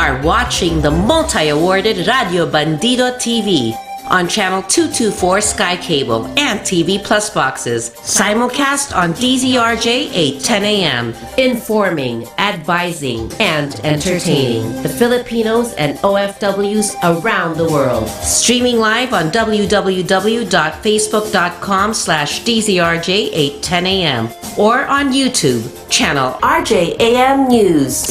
are watching the multi-awarded Radio Bandido TV on Channel 224 Sky Cable and TV Plus boxes. Simulcast on DZRJ 8:10 a.m. Informing, advising, and entertaining the Filipinos and OFWs around the world. Streaming live on www.facebook.com/DZRJ 8:10 a.m. or on YouTube, channel RJAM News.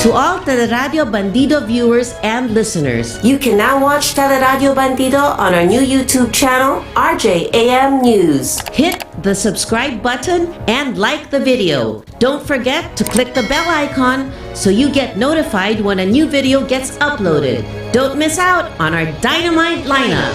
To all Teleradio Bandido viewers and listeners, you can now watch Teleradio Bandido on our new YouTube channel, RJAM News. Hit the subscribe button and like the video. Don't forget to click the bell icon so you get notified when a new video gets uploaded. Don't miss out on our dynamite lineup.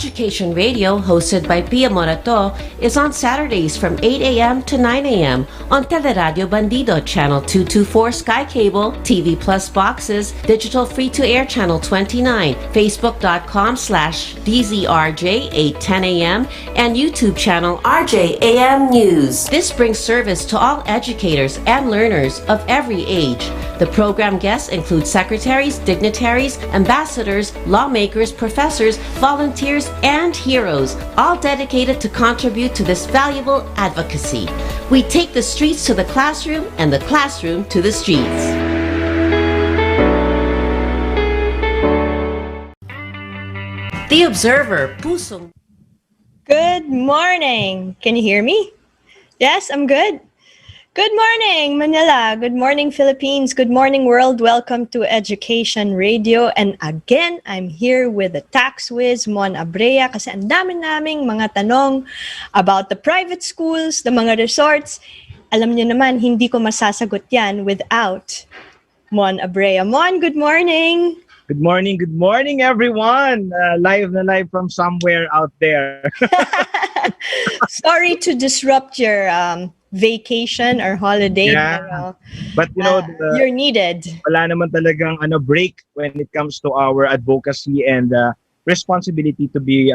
Education Radio, hosted by Pia Morato, is on Saturdays from 8 a.m. to 9 a.m. on Teleradio Bandido, Channel 224 Sky Cable, TV Plus boxes, digital free-to-air Channel 29, Facebook.com/DZRJ 8:10 a.m. and YouTube channel RJAM News. This brings service to all educators and learners of every age. The program guests include secretaries, dignitaries, ambassadors, lawmakers, professors, volunteers, and heroes, all dedicated to contribute to this valuable advocacy. We take the streets to the classroom and the classroom to the streets. The Observer, Pusong. Good morning. Can you hear me? Yes, I'm good. Good morning, Manila. Good morning, Philippines. Good morning, world. Welcome to Education Radio. And again, I'm here with the tax whiz, Mon Abrea, kasi ang dami naming mga tanong about the private schools, the mga resorts. Alam niyo naman, hindi ko masasagot yan without Mon Abrea. Mon, good morning. Good morning, everyone. Live na live from somewhere out there. Sorry to disrupt your vacation or holiday. Yeah. But you know, you're needed. Wala naman talagang break when it comes to our advocacy and responsibility to be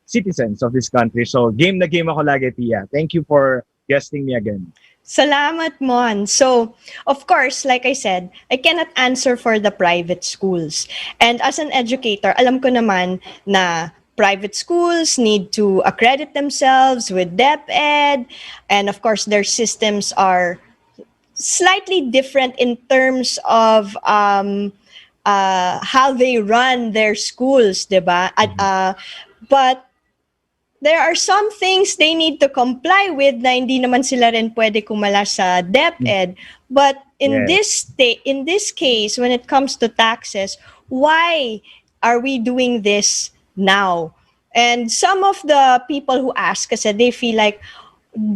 citizens of this country. So game na game ako lagi, Tia. Thank you for guesting me again. Salamat, Mon. So, of course, like I said, I cannot answer for the private schools. And as an educator, alam ko naman na private schools need to accredit themselves with DepEd. And of course, their systems are slightly different in terms of how they run their schools, diba? But there are some things they need to comply with na hindi naman sila rin pwede kumala sa DepEd. But in this case, when it comes to taxes, why are we doing this now? And some of the people who ask us, they feel like,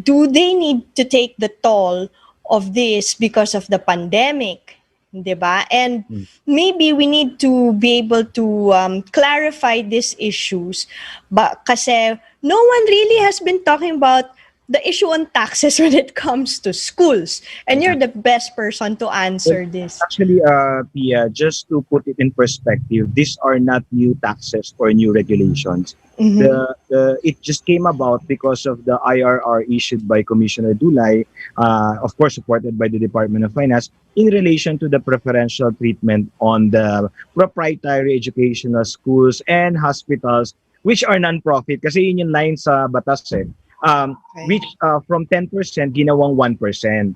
do they need to take the toll of this because of the pandemic? Diba? And maybe we need to be able to clarify these issues. But kasi no one really has been talking about the issue on taxes when it comes to schools. And you're the best person to answer this. Actually, Pia, just to put it in perspective, these are not new taxes or new regulations. It just came about because of the IRR issued by Commissioner Dulay, of course supported by the Department of Finance, in relation to the preferential treatment on the proprietary educational schools and hospitals which are non-profit. Kasi yun yung line sa batas which from 10% ginawang 1%.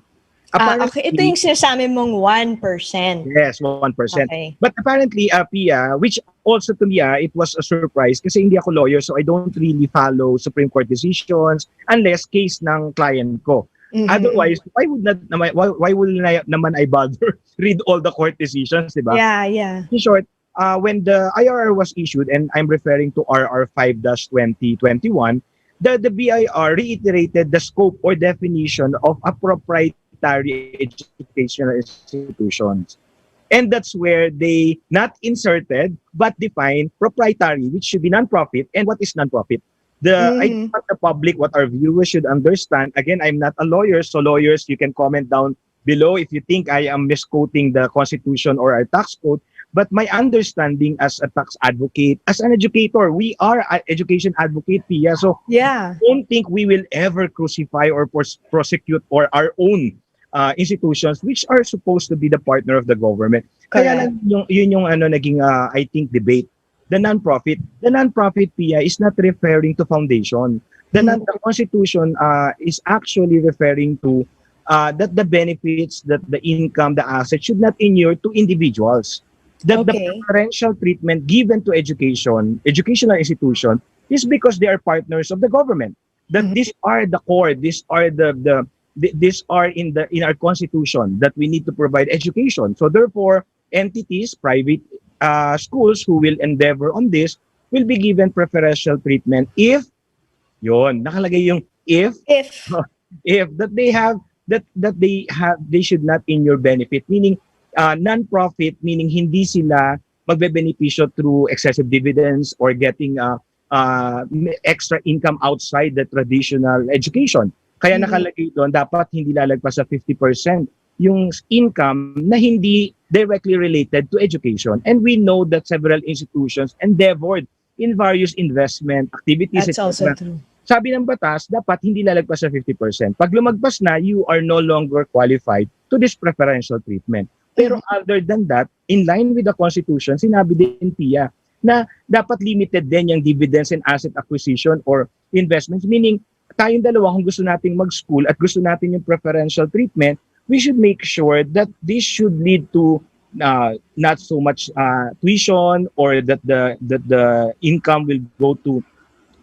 Okay, ito yung sinasabi mong 1%. Yes, 1%. Okay. But apparently, Pia, which also to me, it was a surprise kasi hindi ako lawyer, so I don't really follow Supreme Court decisions unless case ng client ko. Otherwise, why would naman I bother read all the court decisions, diba? Yeah. In short, when the IRR was issued, and I'm referring to RR 5-2021, the BIR reiterated the scope or definition of a proprietary educational institutions. And that's where they not inserted, but defined proprietary, which should be non-profit. And what is non-profit? I think what the public, what our viewers should understand, again, I'm not a lawyer, so lawyers, you can comment down below if you think I am misquoting the Constitution or our tax code. But my understanding as a tax advocate, as an educator, we are an education advocate, Pia. So Yeah. I don't think we will ever crucify or prosecute or our own institutions which are supposed to be the partner of the government. Kaya lang yun yung naging I think debate. The non-profit, Pia, is not referring to foundation. The Constitution is actually referring to that the benefits, that the income, the assets should not inure to individuals. That the preferential treatment given to educational institution is because they are partners of the government. That these are the core, these are these are in our constitution that we need to provide education. So therefore, entities, private schools who will endeavor on this will be given preferential treatment if nakalagay yung if that they should not in your benefit, meaning non-profit, meaning hindi sila magbe-benepisyo through excessive dividends or getting extra income outside the traditional education. Kaya nakalagay doon, dapat hindi lalagpas sa 50% yung income na hindi directly related to education. And we know that several institutions endeavored in various investment activities. That's also true. Sabi ng batas, dapat hindi lalagpas sa 50%. Pag lumagpas na, you are no longer qualified to this preferential treatment. Pero other than that, in line with the Constitution, sinabi din Pia na dapat limited din yung dividends and asset acquisition or investments. Meaning, tayong dalawa kung gusto nating mag-school at gusto natin yung preferential treatment, we should make sure that this should lead to not so much tuition or that the income will go to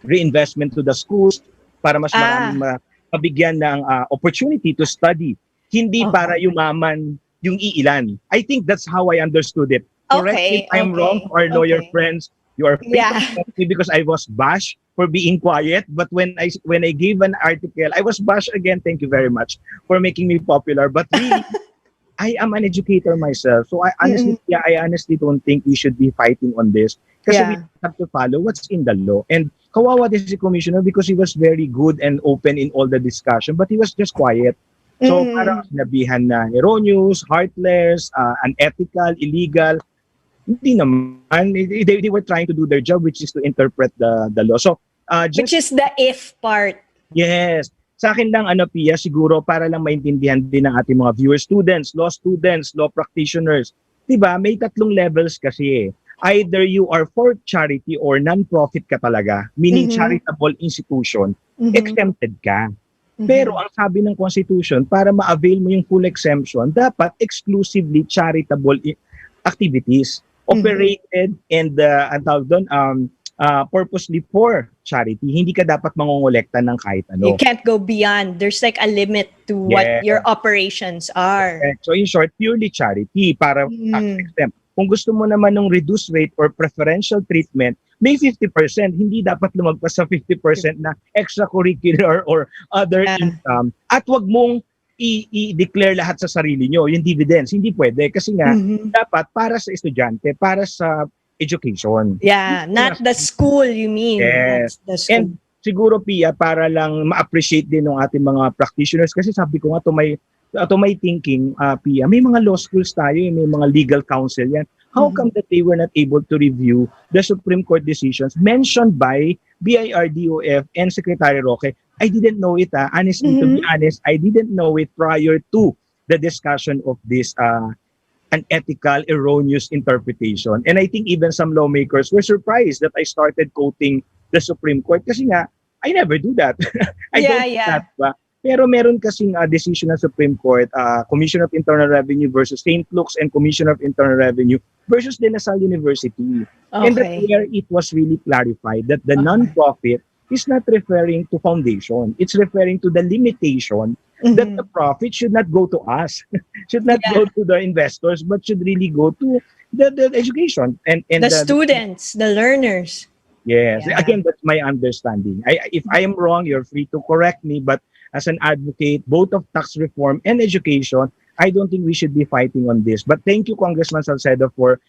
reinvestment to the schools para mas maraming mabigyan ng opportunity to study. Hindi para yumaman yung iilan. I think that's how I understood it. Correct if I'm wrong, our lawyer friends, you are free to correct me because I was bashed for being quiet. But when I gave an article, I was bashed again. Thank you very much for making me popular. But really, I am an educator myself. So I honestly don't think we should be fighting on this. Kasi we have to follow what's in the law. And kawawa din si Commissioner because he was very good and open in all the discussion, but he was just quiet. So parang sinabihan na erroneous, heartless, unethical, illegal. Hindi naman. They were trying to do their job, which is to interpret the law. So which is the if part. Yes. Sa akin lang, Pia, siguro para lang maintindihan din ng ating mga viewers, students, law practitioners. Diba? May tatlong levels kasi eh. Either you are for charity or non-profit ka talaga, meaning charitable institution, exempted ka. Pero ang sabi ng Constitution, para ma-avail mo yung full exemption, dapat exclusively charitable activities operated and purposely for charity. Hindi ka dapat mangongolekta ng kahit ano. You can't go beyond. There's like a limit to what your operations are. So in short, purely charity para tax exempt. Kung gusto mo naman ng reduced rate or preferential treatment, may 50%, hindi dapat lumagpas sa 50% na extracurricular or other income. At wag mong i-declare lahat sa sarili nyo, yung dividends. Hindi pwede kasi nga, dapat para sa estudyante, para sa education. Yeah, not the school you mean. Yes. The school. And siguro, Pia, para lang ma-appreciate din ng ating mga practitioners, kasi sabi ko nga, to my thinking, Pia, may mga law schools tayo, may mga legal counsel yan. How come that they were not able to review the Supreme Court decisions mentioned by BIRDOF and Secretary Roque? I didn't know it. Honestly, to be honest, I didn't know it prior to the discussion of this unethical, erroneous interpretation. And I think even some lawmakers were surprised that I started quoting the Supreme Court kasi nga, I never do that. I don't do that ba? Pero meron kasing decision ng Supreme Court, Commission of Internal Revenue versus St. Luke's and Commission of Internal Revenue versus De La Salle University. And that where it was really clarified that the non-profit is not referring to foundation. It's referring to the limitation that the profit should not go to us, should not go to the investors, but should really go to the education and the students, the learners. Yes. Again, that's my understanding. If I am wrong, you're free to correct me, but as an advocate, both of tax reform and education, I don't think we should be fighting on this. But thank you, Congressman Salcedo, for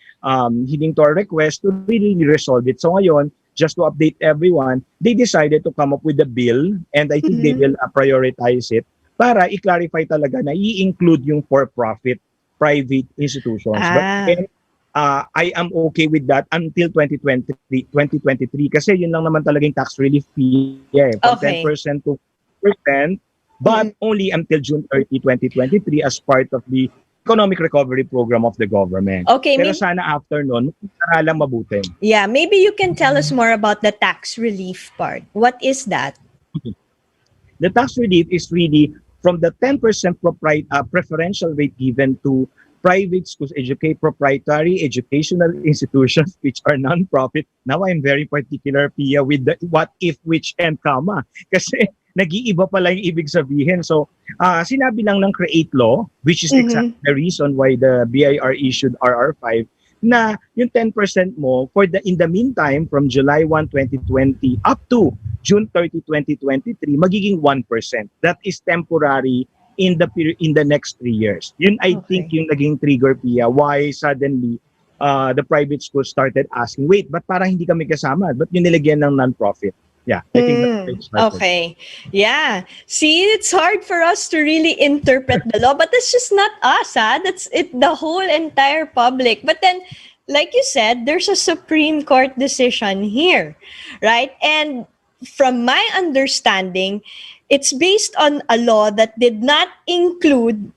heeding to our request to really resolve it. So ngayon, just to update everyone, they decided to come up with a bill, and I think they will prioritize it para i-clarify talaga na i-include yung for-profit private institutions. But again, I am okay with that until 2023 kasi yun lang naman talagang tax relief fee from 10% to 10%, but only until June 30, 2023 as part of the economic recovery program of the government. Okay, Pero sana after nun, lang mabuti. Yeah, maybe you can tell us more about the tax relief part. What is that? The tax relief is really from the 10% preferential rate given to private schools, proprietary educational institutions which are non-profit. Now I'm very particular, Pia, with the what if, which, and comma. Kasi nag-iiba pala yung ibig sabihin. So, sinabi lang ng CREATE Law, which is exactly the reason why the BIR issued RR5, na yung 10% mo in the meantime from July 1, 2020 up to June 30, 2023 magiging 1%. That is temporary in the next 3 years. Yun I think yung naging trigger, Pia, why suddenly the private schools started asking, wait, but parang hindi kami kasama? Ba't yung nilagyan ng non-profit? Yeah, I think that's okay. Yeah. See, it's hard for us to really interpret the law, but it's just not us, That's the whole entire public. But then, like you said, there's a Supreme Court decision here, right? And from my understanding, it's based on a law that did not include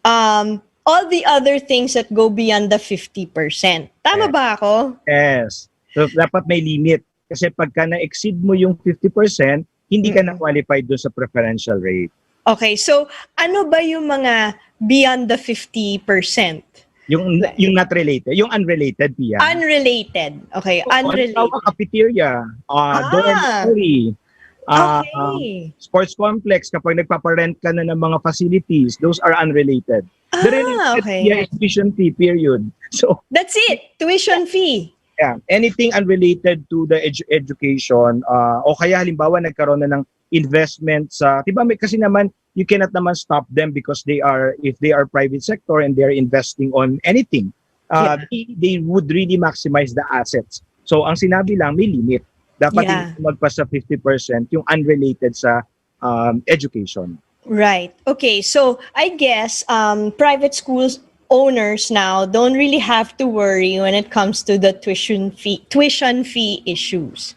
all the other things that go beyond the 50%. Tama ba ako? Yes. So, dapat may limit. Kasi pagka na-exceed mo yung 50%, hindi ka na-qualified doon sa preferential rate. Okay, so ano ba yung mga beyond the 50%? Yung not related, yung unrelated, Pia. Unrelated. Okay, unrelated. Cafeteria, dormitory, sports complex, kapag nagpaparent ka na ng mga facilities, those are unrelated. The related Pia is tuition fee, period. So that's it, tuition fee. Yeah, anything unrelated to the education o kaya halimbawa nagkaroon na ng investment sa, diba kasi naman you cannot naman stop them because if they are private sector and they're investing on anything, they would really maximize the assets. So ang sinabi lang may limit. Dapat hindi magpas sa 50% yung unrelated sa education. Right. Okay, so I guess private schools owners now don't really have to worry when it comes to the tuition fee issues,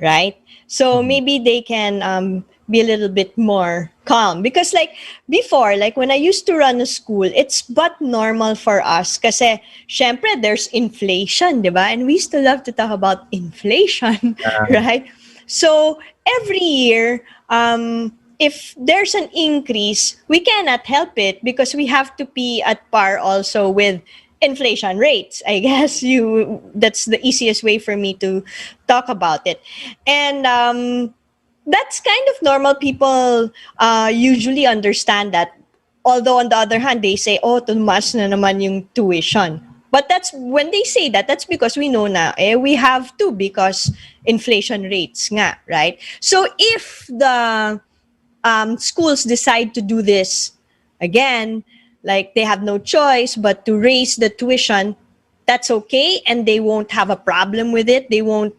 right? So maybe they can be a little bit more calm, because like before, like when I used to run a school, it's but normal for us kasi syempre there's inflation, diba? And we still love to talk about inflation, right? So every year, if there's an increase, we cannot help it because we have to be at par also with inflation rates. I guess that's the easiest way for me to talk about it. And that's kind of normal. People usually understand that. Although on the other hand, they say, oh, tumaas na naman yung tuition. But that's when they say that, that's because we know na we have to because inflation rates nga, right? So if the schools decide to do this again, like they have no choice but to raise the tuition, that's okay, and they won't have a problem with it. They won't,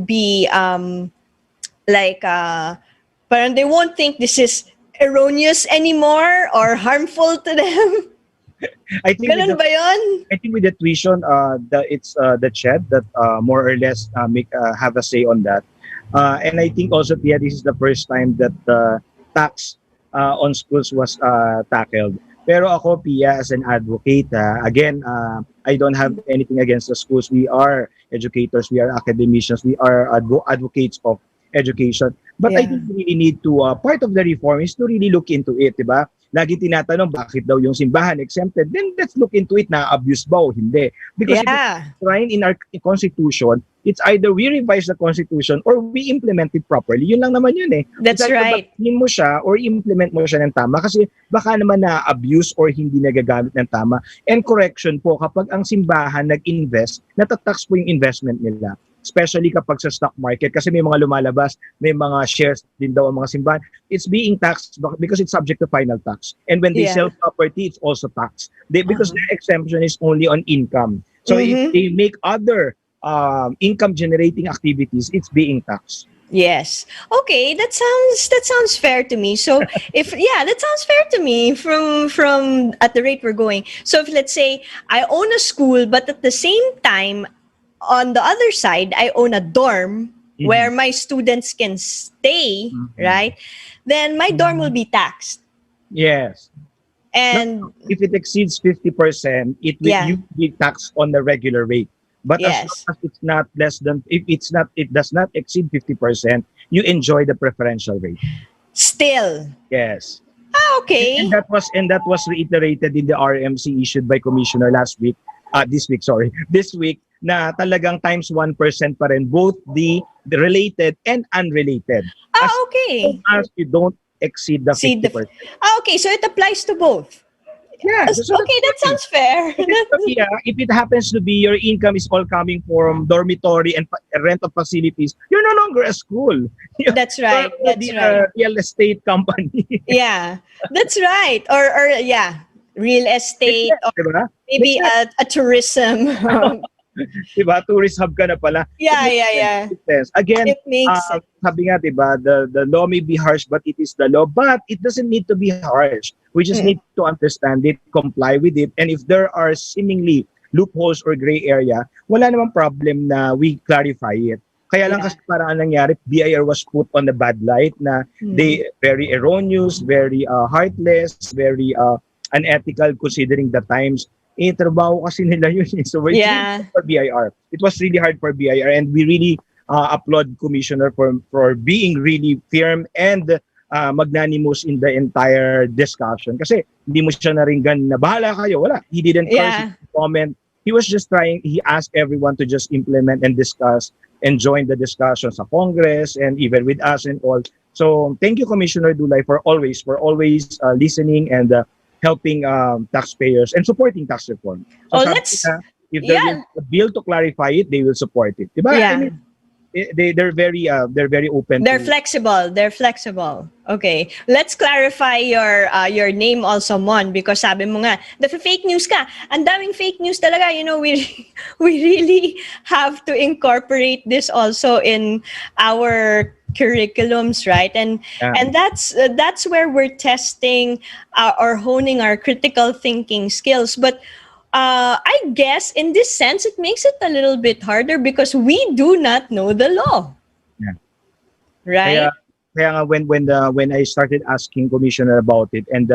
be parang they won't think this is erroneous anymore or harmful to them. I think Ganun ba yun? I think with the tuition, it's the CHED that more or less have a say on that. And I think also, Pia, this is the first time that the tax on schools was tackled. Pero ako, Pia, as an advocate, again, I don't have anything against the schools. We are educators, we are academicians, we are advocates of education. But I think we really need to, part of the reform is to really look into it, diba? Lagi tinatanong bakit daw yung simbahan exempted. Then let's look into it, na abuse ba o hindi. Because it's enshrined in our constitution, it's either we revise the constitution or we implement it properly. Yun lang naman yun eh. That's right. Batiin mo siya or implement mo siya ng tama kasi baka naman na-abuse or hindi nagagamit ng tama. And correction po, kapag ang simbahan nag-invest, natatax po yung investment nila. Especially kapag sa stock market kasi may mga lumalabas, may mga shares din daw ang mga simbahan. It's being taxed because it's subject to final tax. And when they sell property, it's also taxed. Because their exemption is only on income. So if they make other income generating activities, it's being taxed. Yes. Okay, that sounds fair to me. So that sounds fair to me from at the rate we're going. So if let's say I own a school, but at the same time on the other side I own a dorm where my students can stay, right? Then my dorm will be taxed. Yes. And If it exceeds 50%, it will Yeah. you be taxed on the regular rate. But as Yes. long as it's not less than, if it does not exceed 50%, you enjoy the preferential rate. still, Yes. okay. And that was reiterated in the RMC issued by Commissioner this week na talagang times 1% pa rin, both the related and unrelated. Okay. As you don't exceed the See the 50%. Okay, so it applies to both. Yeah. Okay, that sounds fair. Yeah, if it happens to be your income is all coming from dormitory and rental facilities, you're no longer a school. That's right. You're That's the, right. real estate company. Yeah, that's right. Or yeah, real estate or Diba? maybe a tourism. Diba? Tourist hub ka na pala. Yeah. Makes sense. Again, It makes sense. sabi nga, diba, the law may be harsh, but it is the law. But it doesn't need to be harsh. We just need to understand it, comply with it. And if there are seemingly loopholes or gray area, wala namang problem na we clarify it. Kaya lang Yeah. kasi parang ang nangyari, BIR was put on the bad light na they very erroneous, very heartless, very unethical considering the times. Trabaho kasi nila yun. So it's Yeah. really for BIR. It was really hard for BIR, and we really applaud Commissioner for being really firm and magnanimous in the entire discussion. Kasi hindi mo siya naringgan na bahala kayo. Wala. He didn't Yeah. comment. He was just he asked everyone to just implement and discuss and join the discussion sa Congress and even with us and all. So thank you, Commissioner Dulay, for always listening and helping taxpayers and supporting tax reform. So sabi nila, if there is a bill to clarify it, they will support it. Diba? Yeah. I mean, they're very open. They're to, flexible. They're flexible. Okay. Let's clarify your name also, Mon, because sabi mo nga, the fake news ka. Ang daming fake news talaga. You know, we really have to incorporate this also in our curriculums, right? And that's where we're testing or honing our critical thinking skills. But I guess in this sense, it makes it a little bit harder because we do not know the law. Yeah. Right? Kaya nga when I started asking Commissioner about it and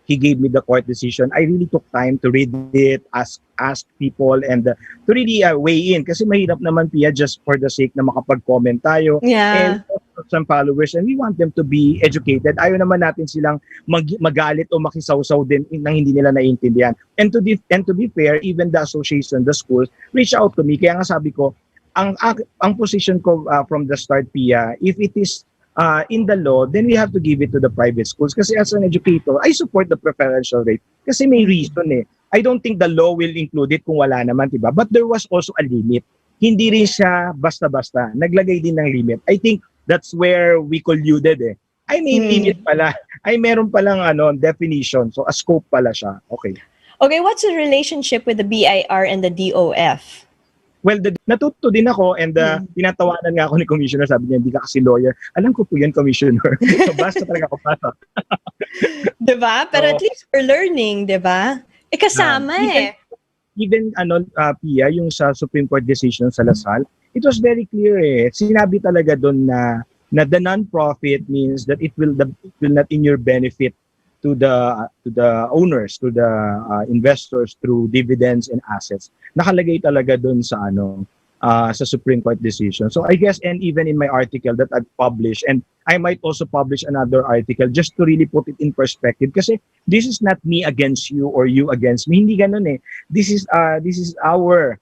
he gave me the court decision, I really took time to read it, ask people, and to really weigh in. Kasi mahirap naman, Pia, just for the sake na makapag-comment tayo. Yeah. And some followers, and we want them to be educated. Ayaw naman natin silang magalit o makisawsaw din nang hindi nila naiintindihan. And to be fair, even the association, the schools, reach out to me. Kaya nga sabi ko, ang position ko from the start, Pia, if it is in the law, then we have to give it to the private schools. Kasi as an educator, I support the preferential rate. Kasi may reason eh. I don't think the law will include it kung wala naman, diba? But there was also a limit. Hindi rin siya basta-basta. Naglagay din ng limit. I think that's where we colluded eh. Ay, may limit pala. Ay, meron palang definition. So, a scope pala siya. Okay. Okay, what's the relationship with the BIR and the DOF? Well, natuto din ako and tinatawanan nga ako ni Commissioner. Sabi niya, hindi ka kasi lawyer. Alam ko po yan, Commissioner. So, basta talaga ako basa. Diba? Pero at least we're learning, diba? Kasama Even Pia, yung sa Supreme Court decision sa Lasal, it was very clear eh. Sinabi talaga doon na the non-profit means that it will not in your benefit to the owners, to the investors through dividends and assets. Nakalagay talaga doon sa sa Supreme Court decision. So I guess, and even in my article that I've published, and I might also publish another article just to really put it in perspective. Kasi this is not me against you or you against me. Hindi ganun eh. This is our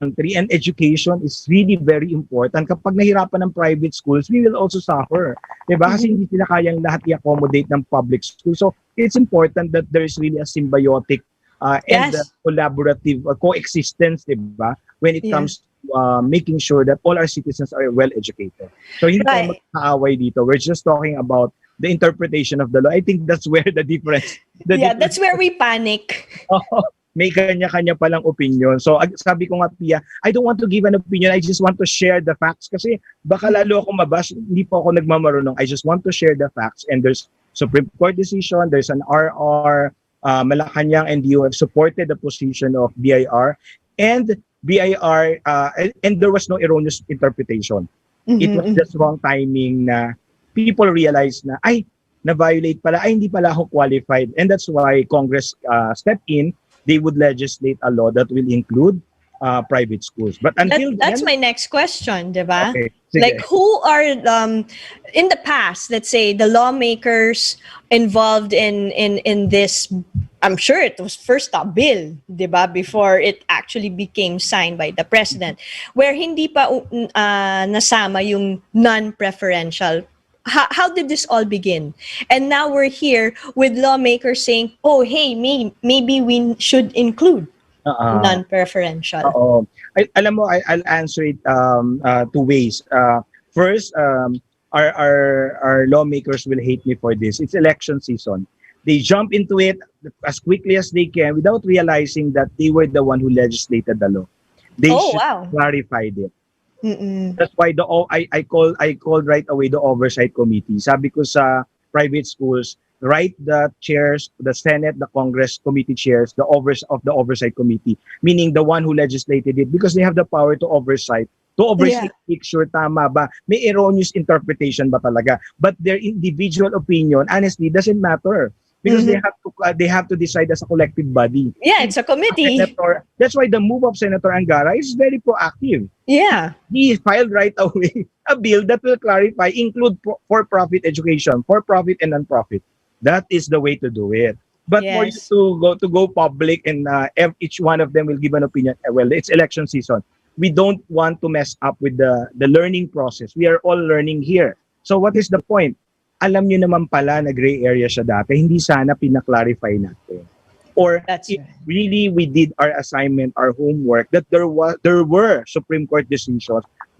country, and education is really very important. Kapag nahirapan ng private schools, we will also suffer. Diba? Kasi hindi sila kayang lahat i-accommodate ng public school. So it's important that there is really a symbiotic and collaborative coexistence, diba? When it comes to making sure that all our citizens are well educated. So hindi tayo magkaaway dito. We're just talking about the interpretation of the law. I think that's where the difference. That's where we panic. may kanya-kanya palang opinion. So sabi ko nga, Pia, I don't want to give an opinion. I just want to share the facts kasi baka lalo ako mabash. Hindi po ako nagmamarunong. I just want to share the facts. And there's Supreme Court decision, there's an RR, Malacanang and DOF supported the position of BIR. And BIR, and there was no erroneous interpretation. It was just wrong timing na people realized na, ay, na-violate pala, ay, hindi pala ako qualified. And that's why Congress stepped in. They would legislate a law that will include private schools. But until that's then, my next question, diba? Okay, sige. Like who are in the past, let's say the lawmakers involved in this, I'm sure it was first a bill, diba, before it actually became signed by the president, where hindi pa nasama yung non-preferential. How did this all begin? And now we're here with lawmakers saying, oh, hey, maybe we should include non-preferential. Alam mo, I'll answer it two ways. First, our lawmakers will hate me for this. It's election season. They jump into it as quickly as they can without realizing that they were the one who legislated the law. They should clarify it. That's why I called right away the oversight committee. Sabi ko sa private schools, write the chairs, the Senate, the Congress committee chairs, the oversight committee, meaning the one who legislated it, because they have the power to oversight. Make sure tama ba, may erroneous interpretation ba talaga. But their individual opinion, honestly, doesn't matter. Because they have to decide as a collective body. Yeah, it's a committee. That's why the move of Senator Angara is very proactive. Yeah. He filed right away a bill that will clarify, include for-profit education, for-profit and non-profit. That is the way to do it. But for you to go public and each one of them will give an opinion, well, it's election season. We don't want to mess up with the learning process. We are all learning here. So what is the point? Alam nyo naman pala na gray area siya dati, hindi sana pinaklarify natin. Or really we did our assignment, our homework, that there were Supreme Court decisions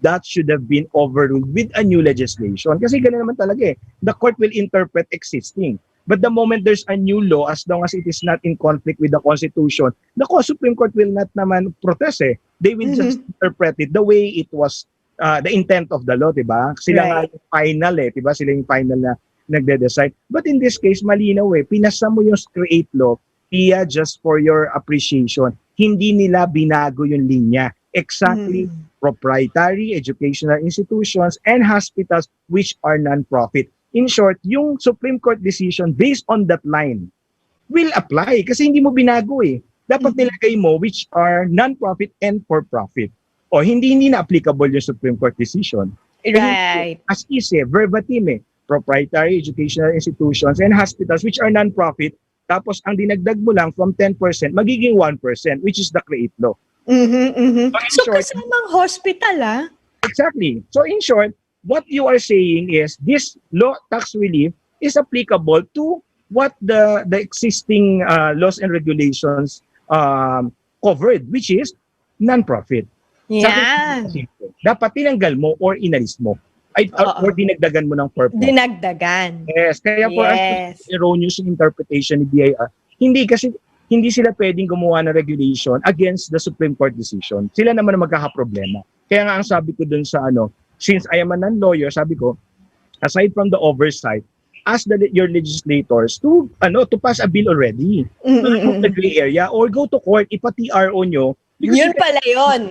that should have been overruled with a new legislation. Kasi gano'n naman talaga eh. The court will interpret existing. But the moment there's a new law, as long as it is not in conflict with the Constitution, the Supreme Court will not naman protest eh. They will just interpret it the way it was the intent of the law, diba? Sila nga yung final eh, diba? Sila yung final na nagde-decide. But in this case, malinaw eh. Pinasa mo yung create law, Pia, just for your appreciation. Hindi nila binago yung linya. Exactly, proprietary educational institutions and hospitals which are non-profit. In short, yung Supreme Court decision based on that line will apply kasi hindi mo binago eh. Dapat nilagay mo which are non-profit and for-profit. O hindi na applicable yung Supreme Court decision. Right. As is eh, verbatim eh, proprietary educational institutions and hospitals which are non-profit, tapos ang dinagdag mo lang from 10% magiging 1%, which is the create law. So kasamang hospital Exactly. So in short, what you are saying is this law tax relief is applicable to what the existing laws and regulations covered, which is non-profit. Yeah. Dapat tinanggal mo or inalis mo. Or dinagdagan mo ng purpose. Dinagdagan. Yes. Kaya po erroneous interpretation ni BIR. Hindi sila pwedeng gumawa ng regulation against the Supreme Court decision. Sila naman ang magkakaproblema. Kaya nga ang sabi ko dun sa since I am a non-lawyer, sabi ko, aside from the oversight, ask your legislators to pass a bill already. The gray area or go to court, ipa-TRO nyo. Yun pala yun.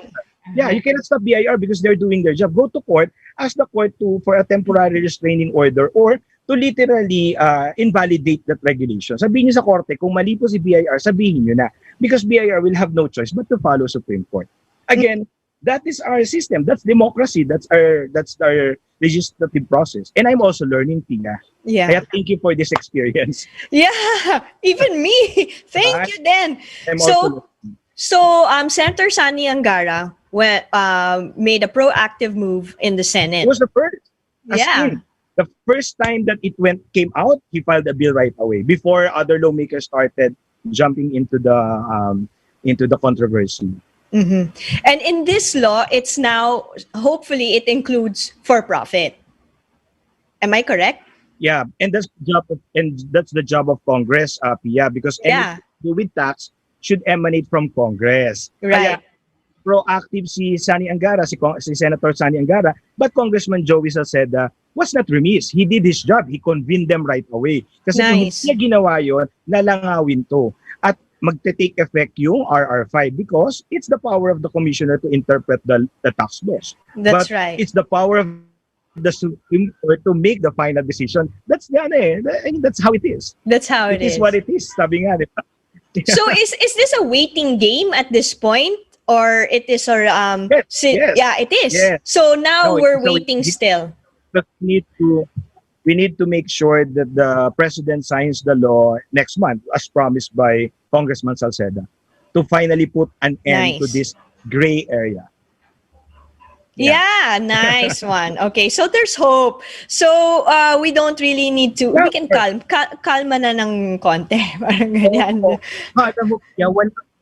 Yeah, you cannot stop BIR because they're doing their job. Go to court, ask the court for a temporary restraining order or to literally invalidate that regulation. Sabihin nyo sa korte, kung mali po si BIR, sabihin nyo na. Because BIR will have no choice but to follow Supreme Court. Again, that is our system. That's democracy. That's our legislative process. And I'm also learning, Tina. Yeah. Kaya thank you for this experience. Yeah, even me. Thank you then. So Senator Sani Angara made a proactive move in the Senate. It was the first. The first time that it came out, he filed a bill right away before other lawmakers started jumping into the controversy. And in this law, it's now hopefully it includes for-profit. Am I correct? Yeah, and that's the job of Congress, Pia, because anything to do with tax should emanate from Congress. Kaya Right. proactive si Sani Angara, si Senator Sani Angara, but Congressman Joey Salceda was not remiss. He did his job. He convened them right away. Kasi kung hindi Nice. niya ginawa yun, lalangawin to. At magte-take effect yung RR5 because it's the power of the commissioner to interpret the tax laws. That's But right. it's the power of the Supreme Court to make the final decision. That's that's how it is. That's how It it is is. what it is. Sabi nga, di ba? So is this a waiting game at this point, or it is Yes. yeah, it is. Yes. So now No, we're it's a waiting waiting- still. But we need to make sure that the president signs the law next month, as promised by Congressman Salceda, to finally put an end to Nice. this gray area. Yeah, nice one. Okay, so there's hope. So we don't really need to. Yeah, We can kalma na ng konti, parang ganyan. Alam mo,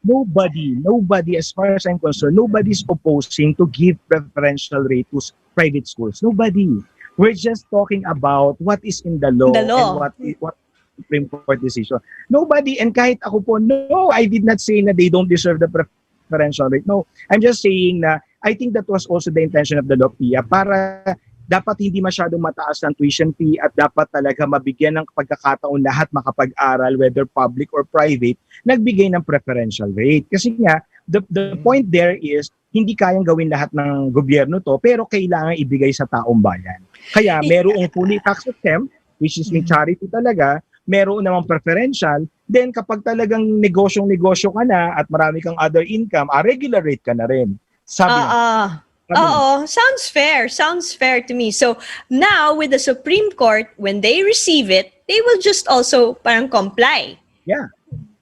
nobody, as far as I'm concerned, nobody's opposing to give preferential rate to private schools. Nobody. We're just talking about what is in the law, The law. and what Supreme Court decision. Nobody, and kahit ako po, no, I did not say na they don't deserve the preferential rate. No, I'm just saying na I think that was also the intention of the law, Pia, para dapat hindi masyadong mataas ang tuition fee at dapat talaga mabigyan ng pagkakataon lahat makapag-aral, whether public or private, nagbigay ng preferential rate. Kasi nga, the point there is, hindi kayang gawin lahat ng gobyerno to, pero kailangan ibigay sa taong bayan. Kaya merong fully tax system, which is may charity talaga, meron namang preferential, then kapag talagang negosyong-negosyo ka na at marami kang other income, regular rate ka na rin. Sabi nga. Oo, sounds fair. Sounds fair to me. So now with the Supreme Court, when they receive it, they will just also parang comply. Yeah.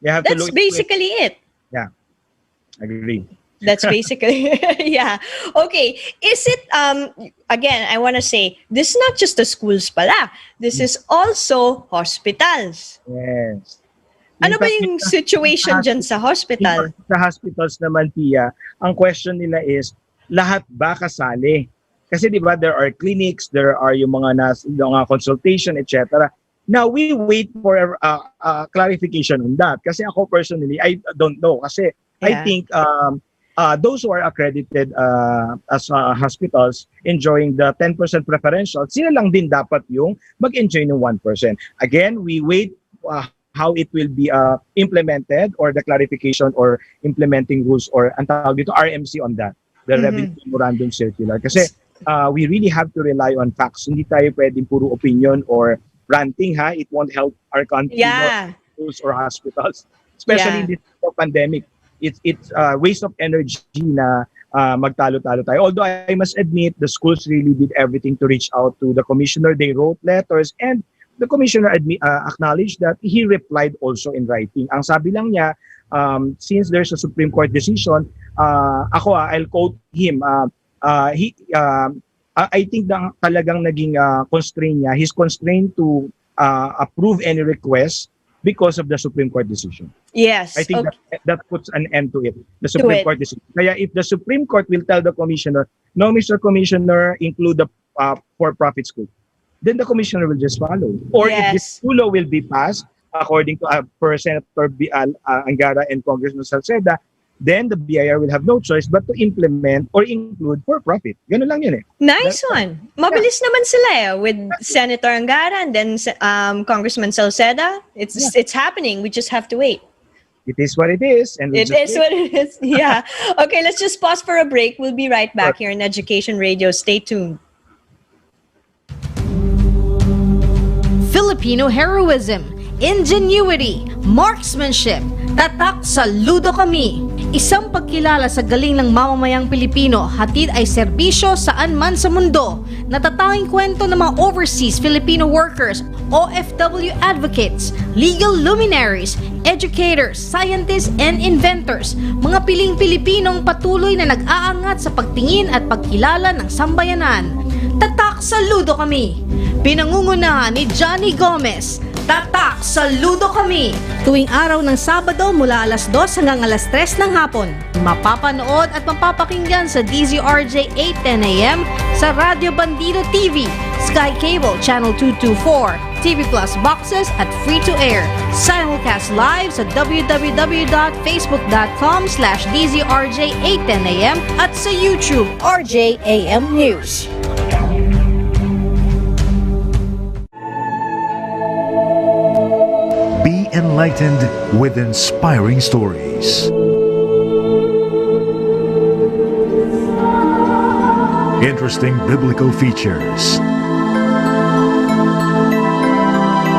You have to That's look into it. basically it. Agree. That's basically yeah. Okay. Is it again, I want to say this is not just the schools pala. This is also hospitals. Yes. Ano In ba fact, yung situation dyan sa hospital? Sa hospitals naman, Pia, ang question nila is, lahat ba kasali? Kasi di ba, there are clinics, there are yung mga consultation, etc. Now, we wait for clarification on that. Kasi ako personally, I don't know. Kasi I Yeah. think those who are accredited as hospitals enjoying the 10% preferential, sila lang din dapat yung mag-enjoy ng 1%. Again, we wait how it will be implemented or the clarification or implementing rules or ang tawag dito RMC on that, the Revenue Memorandum Circular. Kasi we really have to rely on facts. Hindi tayo pwedeng puro opinion or ranting, ha? It won't help our country, Yeah. schools or hospitals, especially in this pandemic. It's waste of energy na magtalo-talo tayo. Although I must admit, the schools really did everything to reach out to the commissioner. They wrote letters and the commissioner acknowledged that he replied also in writing. Ang sabi lang niya, since there's a Supreme Court decision, I'll quote him. I think na talagang naging constraint niya. He's constrained to approve any request because of the Supreme Court decision. Yes. I think okay. that puts an end to it. The Supreme Court decision. Kaya if the Supreme Court will tell the commissioner, no, Mr. Commissioner, include the for-profit school, then the commissioner will just follow. Or if this law will be passed, according to per Senator Angara and Congressman Salceda, then the BIR will have no choice but to implement or include for-profit. Ganun lang yun eh. Nice one. Mabilis naman sila with Senator Angara and then Congressman Salceda. It's happening. We just have to wait. It is what it is. And It is what it is. Yeah. Okay, let's just pause for a break. We'll be right back here in Education Radio. Stay tuned. Filipino heroism, ingenuity, marksmanship, tatak sa ludo kami. Isang pagkilala sa galing ng mamamayang Pilipino, hatid ay serbisyo saan man sa mundo. Natatanging kwento ng mga overseas Filipino workers, OFW advocates, legal luminaries, educators, scientists, and inventors. Mga piling Pilipinong patuloy na nag-aangat sa pagtingin at pagkilala ng sambayanan. Tatak sa ludo kami. Pinangungunahan ni Johnny Gomez. Tatak sa ludo kami. Tuwing araw ng Sabado mula alas 2 hanggang alas 3 ng hapon. Mapapanood at mapapakinggan sa DZRJ 8:10 AM sa Radyo Bandido TV, Sky Cable Channel 224, TV Plus boxes at free-to-air. Simulcast live sa www.facebook.com/DZRJ810am at sa YouTube RJAM News. Be enlightened with inspiring stories. Interesting biblical features.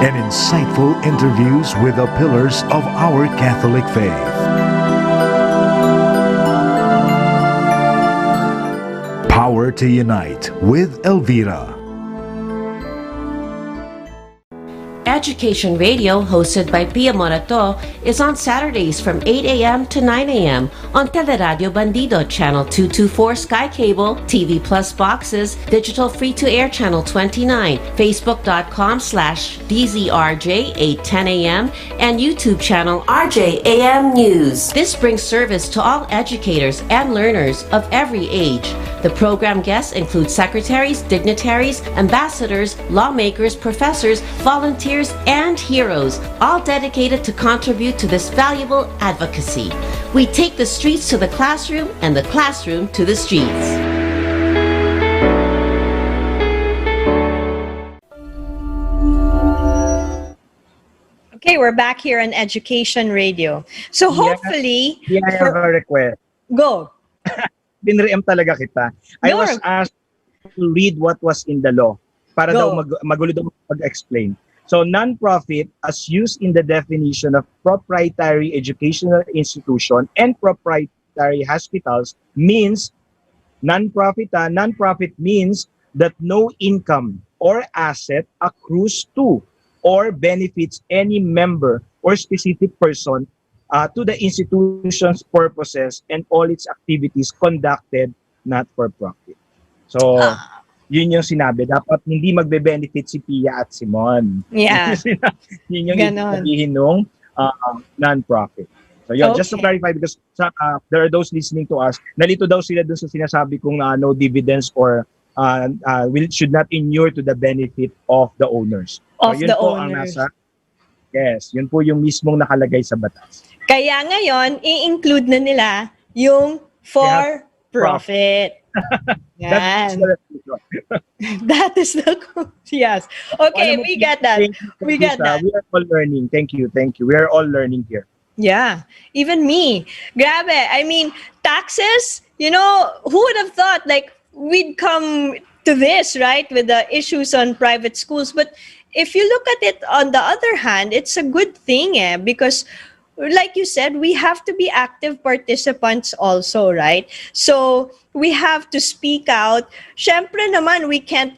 And insightful interviews with the pillars of our Catholic faith. Power to Unite with Elvira. Education Radio, hosted by Pia Morato, is on Saturdays from 8 a.m. to 9 a.m. on Teleradio Bandido, Channel 224 Sky Cable, TV Plus boxes, digital free-to-air Channel 29, Facebook.com/DZRJ810am, and YouTube channel RJAM News. This brings service to all educators and learners of every age. The program guests include secretaries, dignitaries, ambassadors, lawmakers, professors, volunteers, and heroes, all dedicated to contribute to this valuable advocacy. We take the streets to the classroom and the classroom to the streets. Okay, we're back here on Education Radio. So hopefully, Yeah, I have a request. go. Binrem talaga kita. I Sure. was asked to read what was in the law para Go. daw magulo daw mag-explain. So non-profit, as used in the definition of proprietary educational institution and proprietary hospitals, means non-profit. Non-profit means that no income or asset accrues to or benefits any member or specific person to the institution's purposes and all its activities conducted not for profit. So, yun yung sinabi. Dapat hindi magbe-benefit si Pia at Simon. Yeah. Yun yung Ganon. sabihin nung non-profit. So, yun, just to Okay. clarify, because there are those listening to us, nalito daw sila dun sa sinasabi kong no dividends or should not inure to the benefit of the owners. Of yun the po ang owners. Yes, yun po yung mismong nakalagay sa batas. Kaya ngayon, i-include na nila yung for profit. That's Yan. the resolution. That is the yes. Okay, Alam mo, we get that. thank you, We get Lisa. that. We are all learning. Thank you. We are all learning here. Yeah, even me. Grabe. I mean, taxes, who would have thought like we'd come to this, right? With the issues on private schools. But if you look at it on the other hand, it's a good thing, because like you said, we have to be active participants also, right? So we have to speak out. Syempre naman, we can't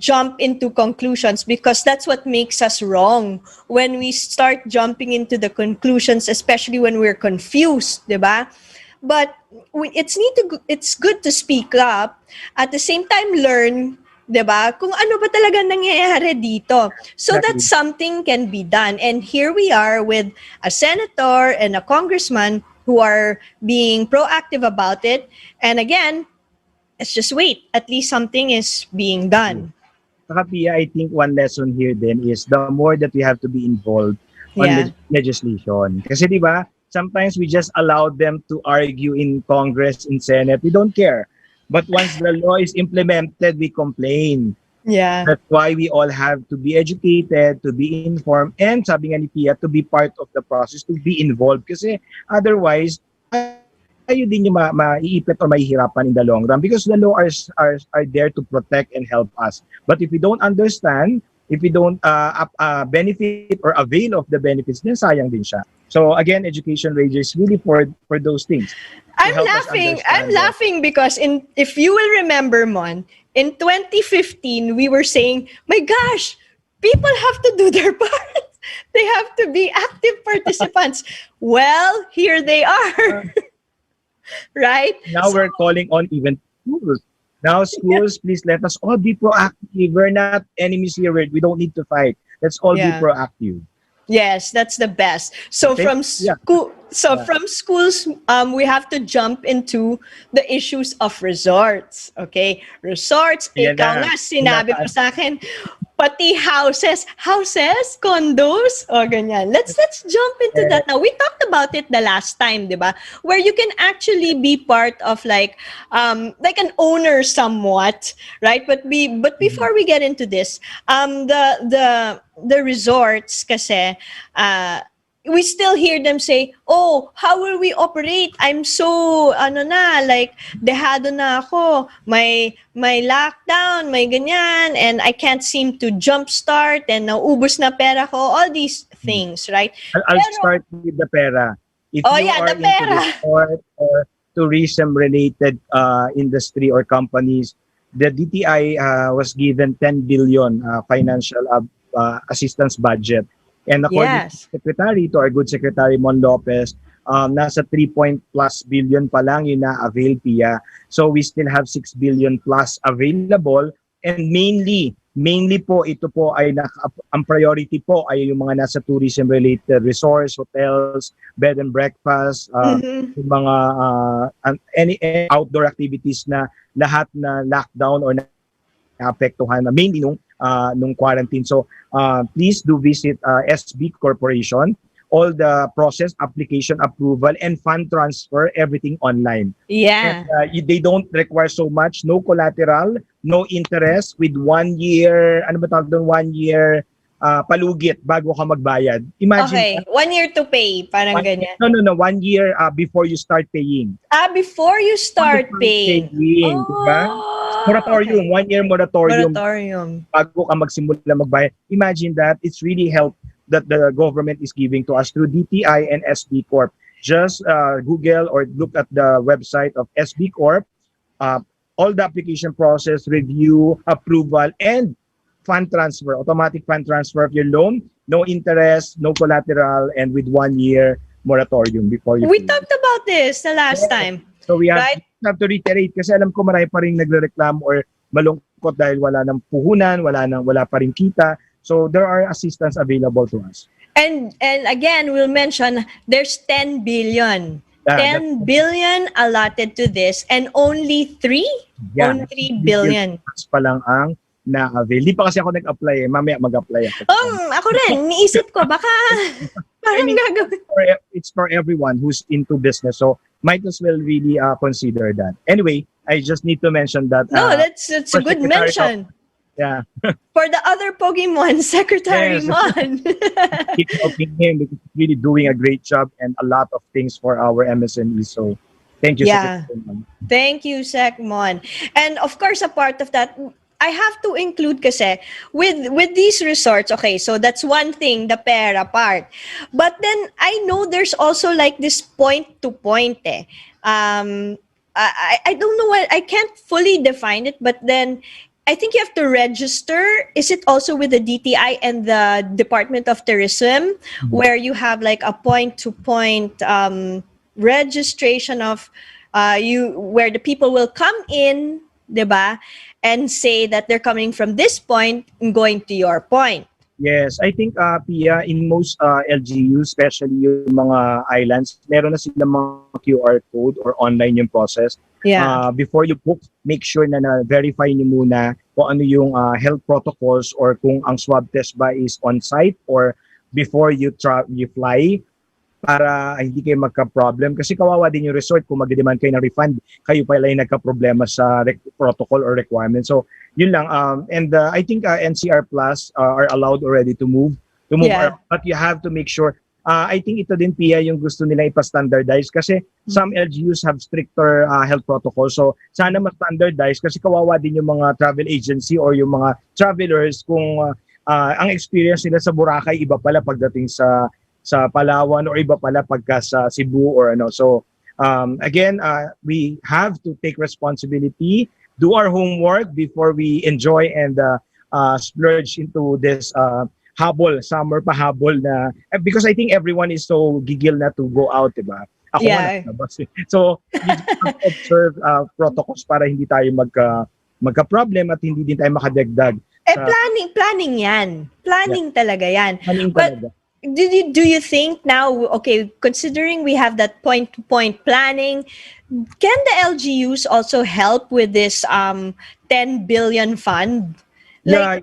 jump into conclusions because that's what makes us wrong. When we start jumping into the conclusions, especially when we're confused, diba? But it's good to speak up. At the same time, learn, diba? Kung ano ba talaga nangyayari dito. So Exactly. that something can be done. And here we are with a senator and a congressman who are being proactive about it. And again, let's just wait. At least something is being done. Saka Pia, I think one lesson here then is the more that we have to be involved on Yeah. legislation. Kasi di ba, sometimes we just allow them to argue in Congress, in Senate. We don't care. But once the law is implemented, we complain. Yeah. That's why we all have to be educated, to be informed, and sabi nga ni Pia, to be part of the process, to be involved. Kasi otherwise, tayo din yung maiipit or mahihirapan in the long run because the law are there to protect and help us. But if we don't understand, if we don't benefit or avail of the benefits, then sayang din siya. So again, Education Radio is really for those things. I'm help us laughing. understand I'm laughing because if you will remember, Mon, in 2015, we were saying, my gosh, people have to do their part. They have to be active participants. Well, here they are. Right? Now we're calling on even schools. Now schools, please let us all be proactive. We're not enemies here. We don't need to fight. Let's all be Yeah. proactive. Yes, that's the best. So Okay. from Yeah. So from schools, we have to jump into the issues of resorts. Okay? Resorts, Yan ikaw na. nga, sinabi mo sa akin, pati houses, condos, o ganyan. Let's jump into that now. We talked about it the last time, di ba? Where you can actually be part of like an owner somewhat, right? But before we get into this, the resorts kasi, we still hear them say, "Oh, how will we operate? I'm so dehado na ako. May lockdown, may ganyan, and I can't seem to jumpstart and naubos na pera ko." All these things, right? I'll start with the pera. If you are the into pera. resort or tourism-related industry or companies, the DTI was given 10 billion financial assistance budget. And according to the Secretary, to our good Secretary Mon Lopez, nasa 3+ billion pa lang yung na-avail, Pia. So we still have 6 billion plus available. And mainly po, ito po ay ang priority po ay yung mga nasa tourism-related resorts, hotels, bed and breakfast, yung mga any outdoor activities na lahat na lockdown or naapektuhan na mainly nung quarantine. So please do visit SB Corporation. All the process, application, approval, and fund transfer, everything online. Yeah. And, they don't require so much. No collateral, no interest, with 1 year, 1 year palugit bago ka magbayad. Imagine. Okay, 1 year to pay, parang ganyan. No, 1 year before you start paying. Before you start paying. Diba? Moratorium, okay. 1 year moratorium. Bago ka magsimula magbayad. Imagine that. It's really help that the government is giving to us through DTI and SB Corp. Just Google or look at the website of SB Corp. All the application process, review, approval, and fund transfer, automatic fund transfer of your loan, no interest, no collateral, and with 1 year moratorium before you We pay. talked about this the last time. So we have, right? have to reiterate kasi alam ko marami pa rin nagrereklamo or malungkot dahil wala ng puhunan, wala pa rin kita. So there are assistance available to us. And again, we'll mention there's 10 billion. 10 billion allotted to this and only 3 billion. That's pa lang ang na-avail. Di pa kasi ako nag-apply eh. Mamaya mag-apply ako. Ako rin. Niisip ko, baka parang gagawin. It's for everyone who's into business. So might as well really consider that. Anyway, I just need to mention that. No, that's a good mention. Yeah. For the other Pokemon, Secretary Mon. Keep helping him because he's really doing a great job and a lot of things for our MSME. So thank you, Secretary Mon. Thank you, Sec Mon. And of course, a part of that, I have to include kasi with these resorts, okay, so that's one thing, the pera part. But then I know there's also like this point-to-point eh. I don't know what, I can't fully define it, but then I think you have to register. Is it also with the DTI and the Department of Tourism, where you have like a point-to-point registration of where the people will come in, diba, and say that they're coming from this point and going to your point. Yes, I think Pia, in most LGUs, especially yung mga islands, meron na silang mga QR code or online yung process. Yeah. Before you book, make sure na na-verify niyo muna kung ano yung health protocols or kung ang swab test ba is on-site or before you fly para hindi kayo magka-problem. Kasi kawawa din yung resort kung mag-demand kayo ng refund, kayo pala yung nagka-problema sa protocol or requirement. So, yun lang. And I think NCR Plus are allowed already to move. Yeah. But you have to make sure. I think ito din, Pia, yung gusto nila ipa-standardize kasi some LGUs have stricter health protocols. So, sana ma-standardize kasi kawawa din yung mga travel agency or yung mga travelers kung ang experience nila sa Boracay iba pala pagdating sa Palawan or iba pala pagka sa Cebu or ano. So, again, we have to take responsibility, do our homework before we enjoy and splurge into this summer pahabol na, because I think everyone is so gigil na to go out, diba? Ako Yeah. So, you just have to observe protocols para hindi tayo magka-problem at hindi din tayo makadagdag. Planning yan. Planning talaga yan. Planning But talaga. do you think now, okay, considering we have that point-to-point planning, can the LGUs also help with this 10 billion fund? Yeah,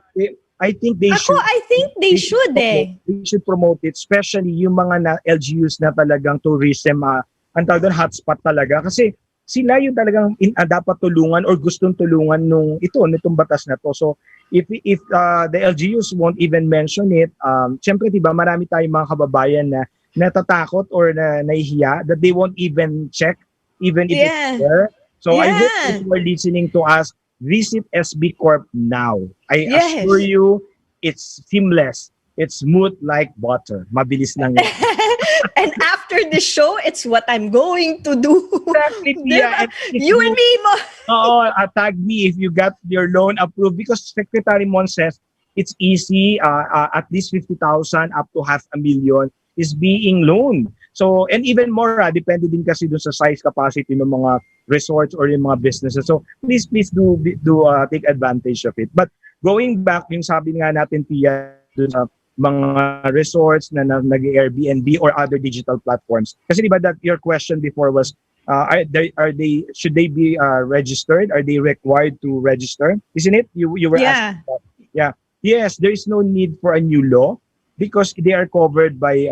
I think they should. I think they should They should promote it, especially yung mga LGUs na talagang tourism, ang tawag doon, hotspot talaga. Kasi sila yung talagang dapat tulungan or gustong tulungan nitong batas na to. So if the LGUs won't even mention it, syempre diba marami tayong mga kababayan na natatakot or na nahihiya that they won't even check even if it's there. So I hope if you are listening to us, visit SB Corp now. I assure you, it's seamless. It's smooth like butter. Mabilis lang yan. And after the show, it's what I'm going to do. Exactly, Pia. You and me, Mo. Tag me if you got your loan approved, because Secretary Mon says it's easy. At least 50,000 up to 500,000 is being loaned. So, and even more, depende din kasi dun sa size capacity ng mga resorts or yung mga businesses. So, please do take advantage of it. But going back, yung sabi nga natin, Pia, dun sa mga resorts na nag-Airbnb or other digital platforms. Kasi diba that your question before was, should they be registered? Are they required to register? Isn't it? You were asking that. Yeah. Yes, there is no need for a new law because they are covered by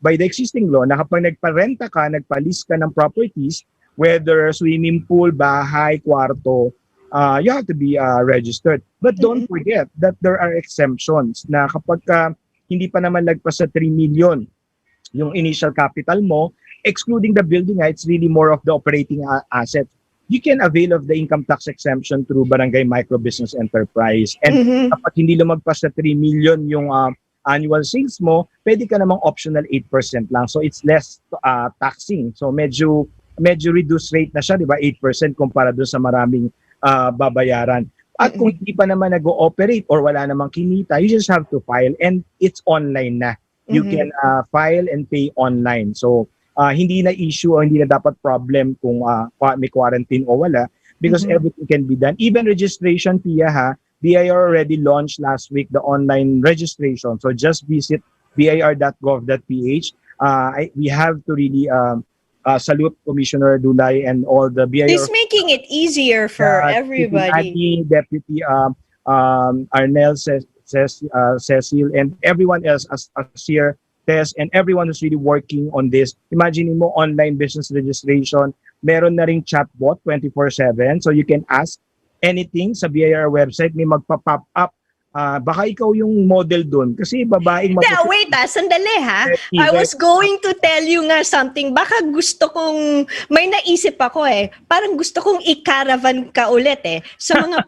the existing law na kapag nagparenta ka, nagpa-list ka ng properties, whether swimming pool, bahay, kwarto, you have to be registered. But don't forget that there are exemptions na kapag hindi pa naman lagpas sa 3 million yung initial capital mo, excluding the building, it's really more of the operating asset. You can avail of the income tax exemption through Barangay Micro Business Enterprise. And kapag hindi lumagpas sa 3 million yung annual sales mo, pwede ka namang optional 8% lang. So it's less taxing. So medyo reduced rate na siya, di ba? 8% kumpara doon sa maraming babayaran. At kung hindi pa naman nag-ooperate or wala namang kinita, you just have to file, and it's online na. You can file and pay online. So hindi na issue o hindi na dapat problem kung may quarantine o wala, because everything can be done. Even registration, Pia, BIR already launched last week the online registration. So just visit bir.gov.ph. We have to really salute Commissioner Dulay and all the BIR. He's making it easier for everybody. Deputy Arnel, Cecil, and everyone else, Asir, Tess, and everyone who's really working on this. Imagine mo, online business registration. Meron na ring chatbot 24/7, so you can ask anything sa BIR website, may magpa-pop up. Baka ikaw yung model doon kasi babaeng Wait, sandali ha. I was going to tell you nga something. Baka gusto kong, may naisip ako parang gusto kong i-caravan ka ulit sa mga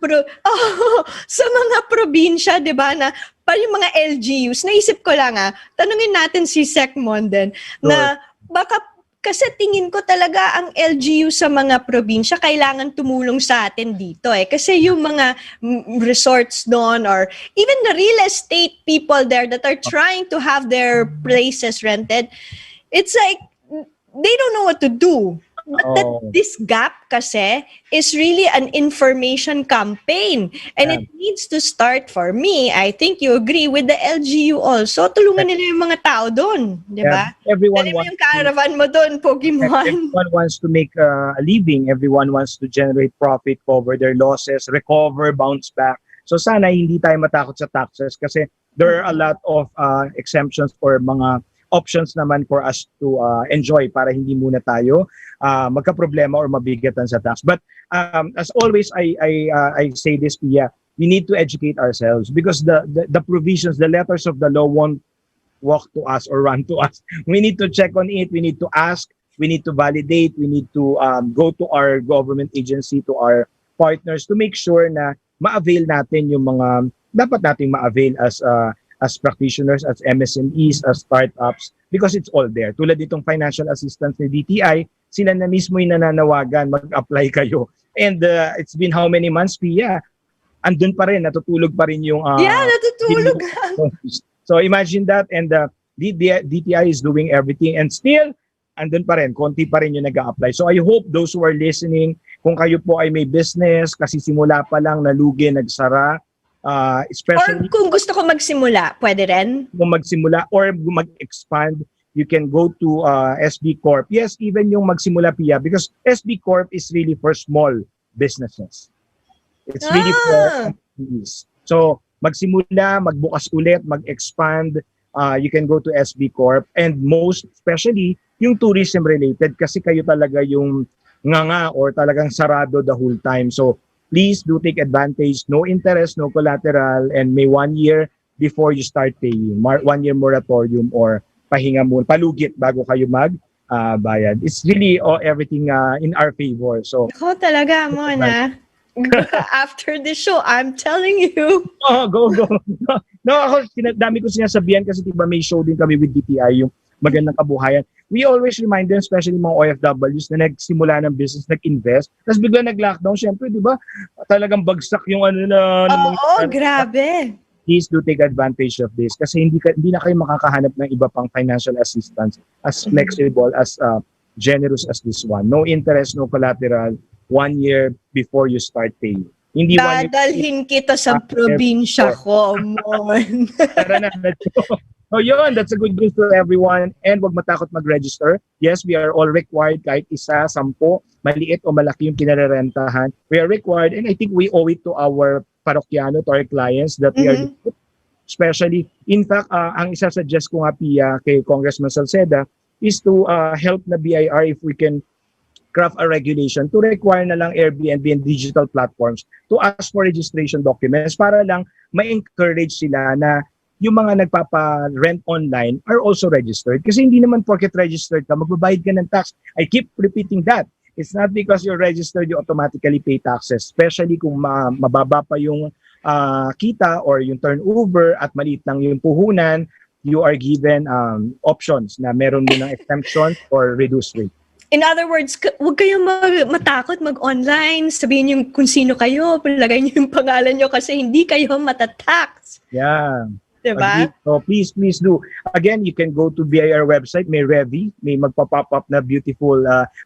sa mga probinsya, 'di ba, na para yung mga LGUs. Naisip ko lang tanungin natin si Sec Monden na baka, kasi tingin ko talaga ang LGU sa mga probinsya kailangan tumulong sa atin dito Kasi yung mga resorts doon or even the real estate people there that are trying to have their places rented, it's like they don't know what to do. But this gap kasi is really an information campaign. And it needs to start, for me, I think you agree, with the LGU also. Tulungan nila yung mga tao doon. Di ba? Everyone wants yung caravan mo doon, Pokemon. Everyone wants to make a living. Everyone wants to generate profit, cover their losses, recover, bounce back. So sana hindi tayo matakot sa taxes kasi there are a lot of exemptions or mga options naman for us to enjoy para hindi muna tayo magka-problema or mabigatan sa tax. But as always, I say this, Pia, we need to educate ourselves because the provisions, the letters of the law won't walk to us or run to us. We need to check on it. We need to ask. We need to validate. We need to go to our government agency, to our partners to make sure na ma-avail natin yung mga dapat nating ma-avail as practitioners, as MSMEs, as startups, because it's all there. Tulad itong financial assistance ni DTI, sila na mismo yung nananawagan, mag-apply kayo. And it's been how many months, Pia? Andun pa rin, natutulog pa rin yung... natutulog. So imagine that, and DTI is doing everything, and still, andun pa rin, konti pa rin yung nag-a-apply. So I hope those who are listening, kung kayo po ay may business, kasi simula pa lang, nalugi, nagsara, Or especially kung gusto ko magsimula, pwede rin? kung magsimula or mag-expand, you can go to SB Corp. Yes, even yung magsimula, Pia, because SB Corp is really for small businesses. It's really for SMEs. So, magsimula, magbukas ulit, mag-expand, you can go to SB Corp. And most especially, yung tourism related kasi kayo talaga yung nganga or talagang sarado the whole time. So, please do take advantage. No interest, no collateral, and may 1 year before you start paying. 1 year moratorium or pahinga mo, palugit bago kayo bayad. It's really everything in our favor. So, Ako talaga, Mona. After the show, I'm telling you. go. No, ako, dami ko sinasabihan kasi diba may show din kami with DTI, yung magandang kabuhayan. We always remind them, especially mga OFWs na nagsimula ng business, nag-invest, tapos bigla nag-lockdown, syempre, di ba? Talagang bagsak yung Oo, grabe. Please do take advantage of this kasi hindi na kayo makakahanap ng iba pang financial assistance as flexible, as generous as this one. No interest, no collateral, 1 year before you start paying. Hindi Dadalhin kita sa probinsya ko, Mon. Tara na, let's go. So yun, that's a good news to everyone. And wag matakot mag-register. Yes, we are all required kahit isa, 10, maliit o malaki yung pinarerentahan. We are required and I think we owe it to our parokyano, to our clients that we are especially. In fact, ang isa-suggest ko nga, Pia, kay Congressman Salceda is to help na BIR if we can craft a regulation to require na lang Airbnb and digital platforms to ask for registration documents para lang ma-encourage sila na yung mga nagpapa-rent online are also registered. Kasi hindi naman porket registered ka, magbabayad ka ng tax. I keep repeating that. It's not because you're registered, you automatically pay taxes. Especially kung mababa pa yung kita or yung turnover at maliit lang yung puhunan, you are given options na meron mo ng exemptions or reduced rate. In other words, huwag kayong matakot mag-online. Sabihin niyo kung sino kayo, palagay niyo yung pangalan niyo kasi hindi kayo matatax. Yeah. Diba? So please do. Again, you can go to BIR website. May Revy. May magpa-pop up na beautiful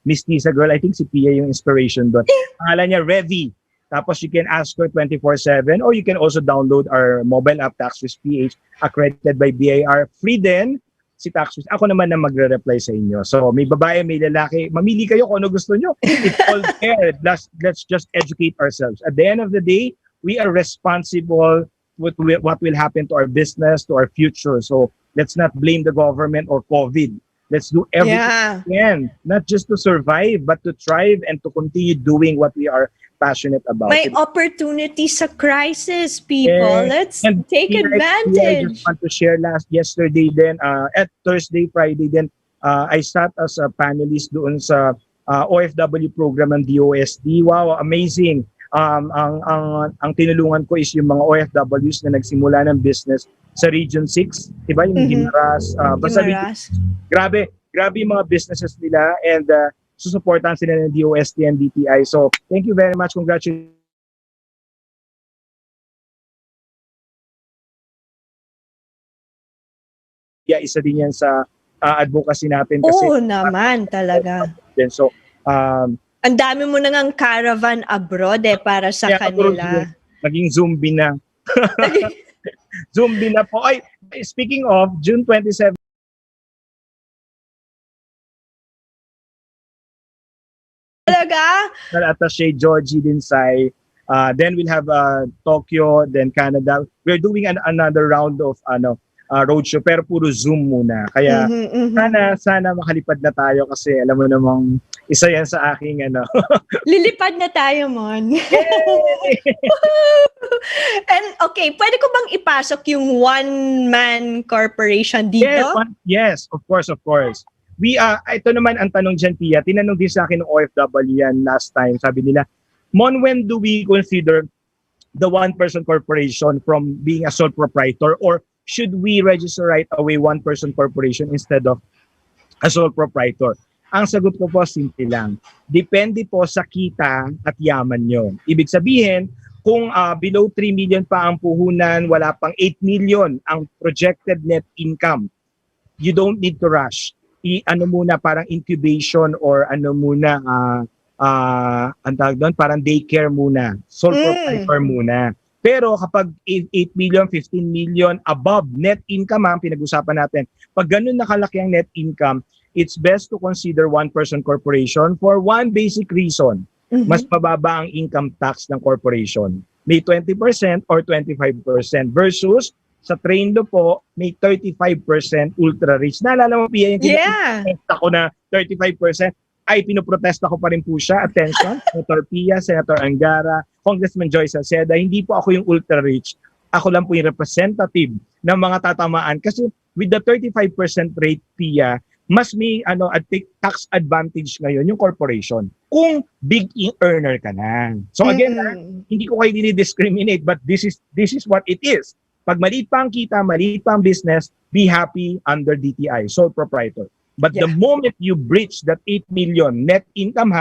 Miss Tisa girl. I think si Pia yung inspiration doon. Pangalan niya Revy. Tapos you can ask her 24/7 or you can also download our mobile app TaxSwiss PH accredited by BIR. Free din si TaxSwiss. Ako naman na magre-reply sa inyo. So may babae, may lalaki. Mamili kayo kung ano gusto nyo. It's all there. Let's just educate ourselves. At the end of the day, we are responsible what will happen to our business, to our future. So let's not blame the government or COVID. Let's do everything we can, not just to survive, but to thrive and to continue doing what we are passionate about. May opportunity sa crisis, people. Let's take advantage. I just want to share yesterday then, at Thursday, Friday then, I sat as a panelist doon sa OFW program ng DOST. Wow, amazing. Ang tinulungan ko is yung mga OFWs na nagsimula ng business sa Region 6, diba? Yung Guimaras. Grabe yung mga businesses nila and susuportahan sila ng DOST and DTI. So, thank you very much. Congratulations. Yeah, isa din yan sa advocacy natin. Kasi, Oo naman, talaga. So, ang dami mo nang caravan abroad para sa kanila. Naging zombie na. Zombie na po. Ay, speaking of, June 27, Talaga? Attaché Georgie Dinsay. Then we'll have Tokyo, then Canada. We're doing another round of roadshow pero puro Zoom muna. Kaya sana makalipad na tayo kasi alam mo namang isa yan sa aking Lilipad na tayo, Mon. And okay, pwede ko bang ipasok yung one-man corporation dito? Yes, of course. Ito naman ang tanong dyan, Pia. Tinanong din sa akin ng OFW yan last time. Sabi nila, Mon, when do we consider the one-person corporation from being a sole proprietor or should we register right away one-person corporation instead of a sole proprietor? Ang sagot ko po, simple lang. Depende po sa kita at yaman nyo. Ibig sabihin, kung below 3 million pa ang puhunan, wala pang 8 million ang projected net income, you don't need to rush. Parang incubation or ang tawag doon, parang daycare muna. Sole proprietor muna. Pero kapag 8 million, 15 million above net income ang pinag-usapan natin, pag ganun nakalaki ang net income, it's best to consider one-person corporation for one basic reason. Mas mababa ang income tax ng corporation. May 20% or 25% versus sa Trainlo po, may 35% ultra-rich. Naalala mo, Pia, yung ako na 35%, ay pinoprotesta ko pa rin po siya. Attention, Senator Pia, Senator Angara, Congressman Joyce Salceda, hindi po ako yung ultra-rich. Ako lang po yung representative ng mga tatamaan. Kasi with the 35% rate, Pia, mas may tax advantage ngayon yung corporation kung big earner ka na. So again, hindi ko kayo dinidiscriminate, but this is what it is. Pag maliit pa ang kita, maliit pa ang business, be happy under DTI, sole proprietor. But the moment you breach that 8 million net income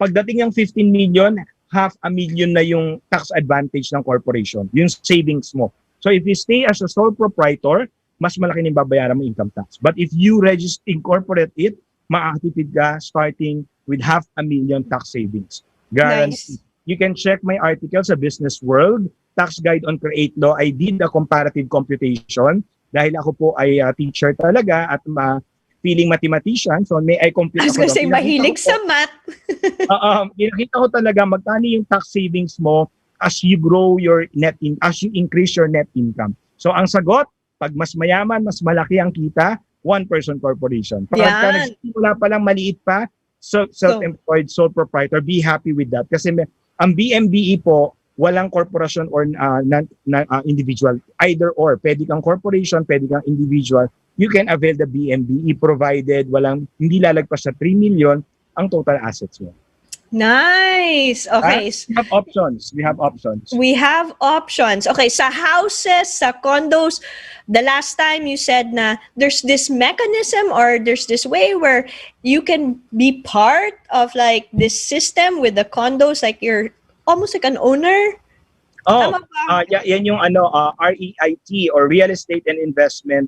pagdating ng 15 million, 500,000 na yung tax advantage ng corporation, yung savings mo. So if you stay as a sole proprietor, mas malaki na yung babayaran mo income tax. But if you incorporate it, makakatipid ka starting with 500,000 tax savings. Guaranteed. Nice. You can check my article sa Business World, Tax Guide on Create Law. I did a comparative computation dahil ako po ay teacher talaga at feeling mathematician, so may I compute ako. Kasi mahilig sa math. Pinakita ko talaga magkano yung tax savings mo as you grow your as you increase your net income. So ang sagot, pag mas mayaman, mas malaki ang kita, one-person corporation. Pag nagsimula pa lang maliit pa, self-employed, sole proprietor, be happy with that. Kasi ang BMBE po, walang corporation or individual. Either or. Pwede kang corporation, pwede kang individual. You can avail the BMBE provided hindi lalagpas sa 3 million ang total assets mo. Nice. Okay. We have options. We have options. Okay, sa houses, sa condos, the last time you said na there's this mechanism or there's this way where you can be part of like this system with the condos, like you're almost like an owner. Yan yung REIT or Real Estate and Investment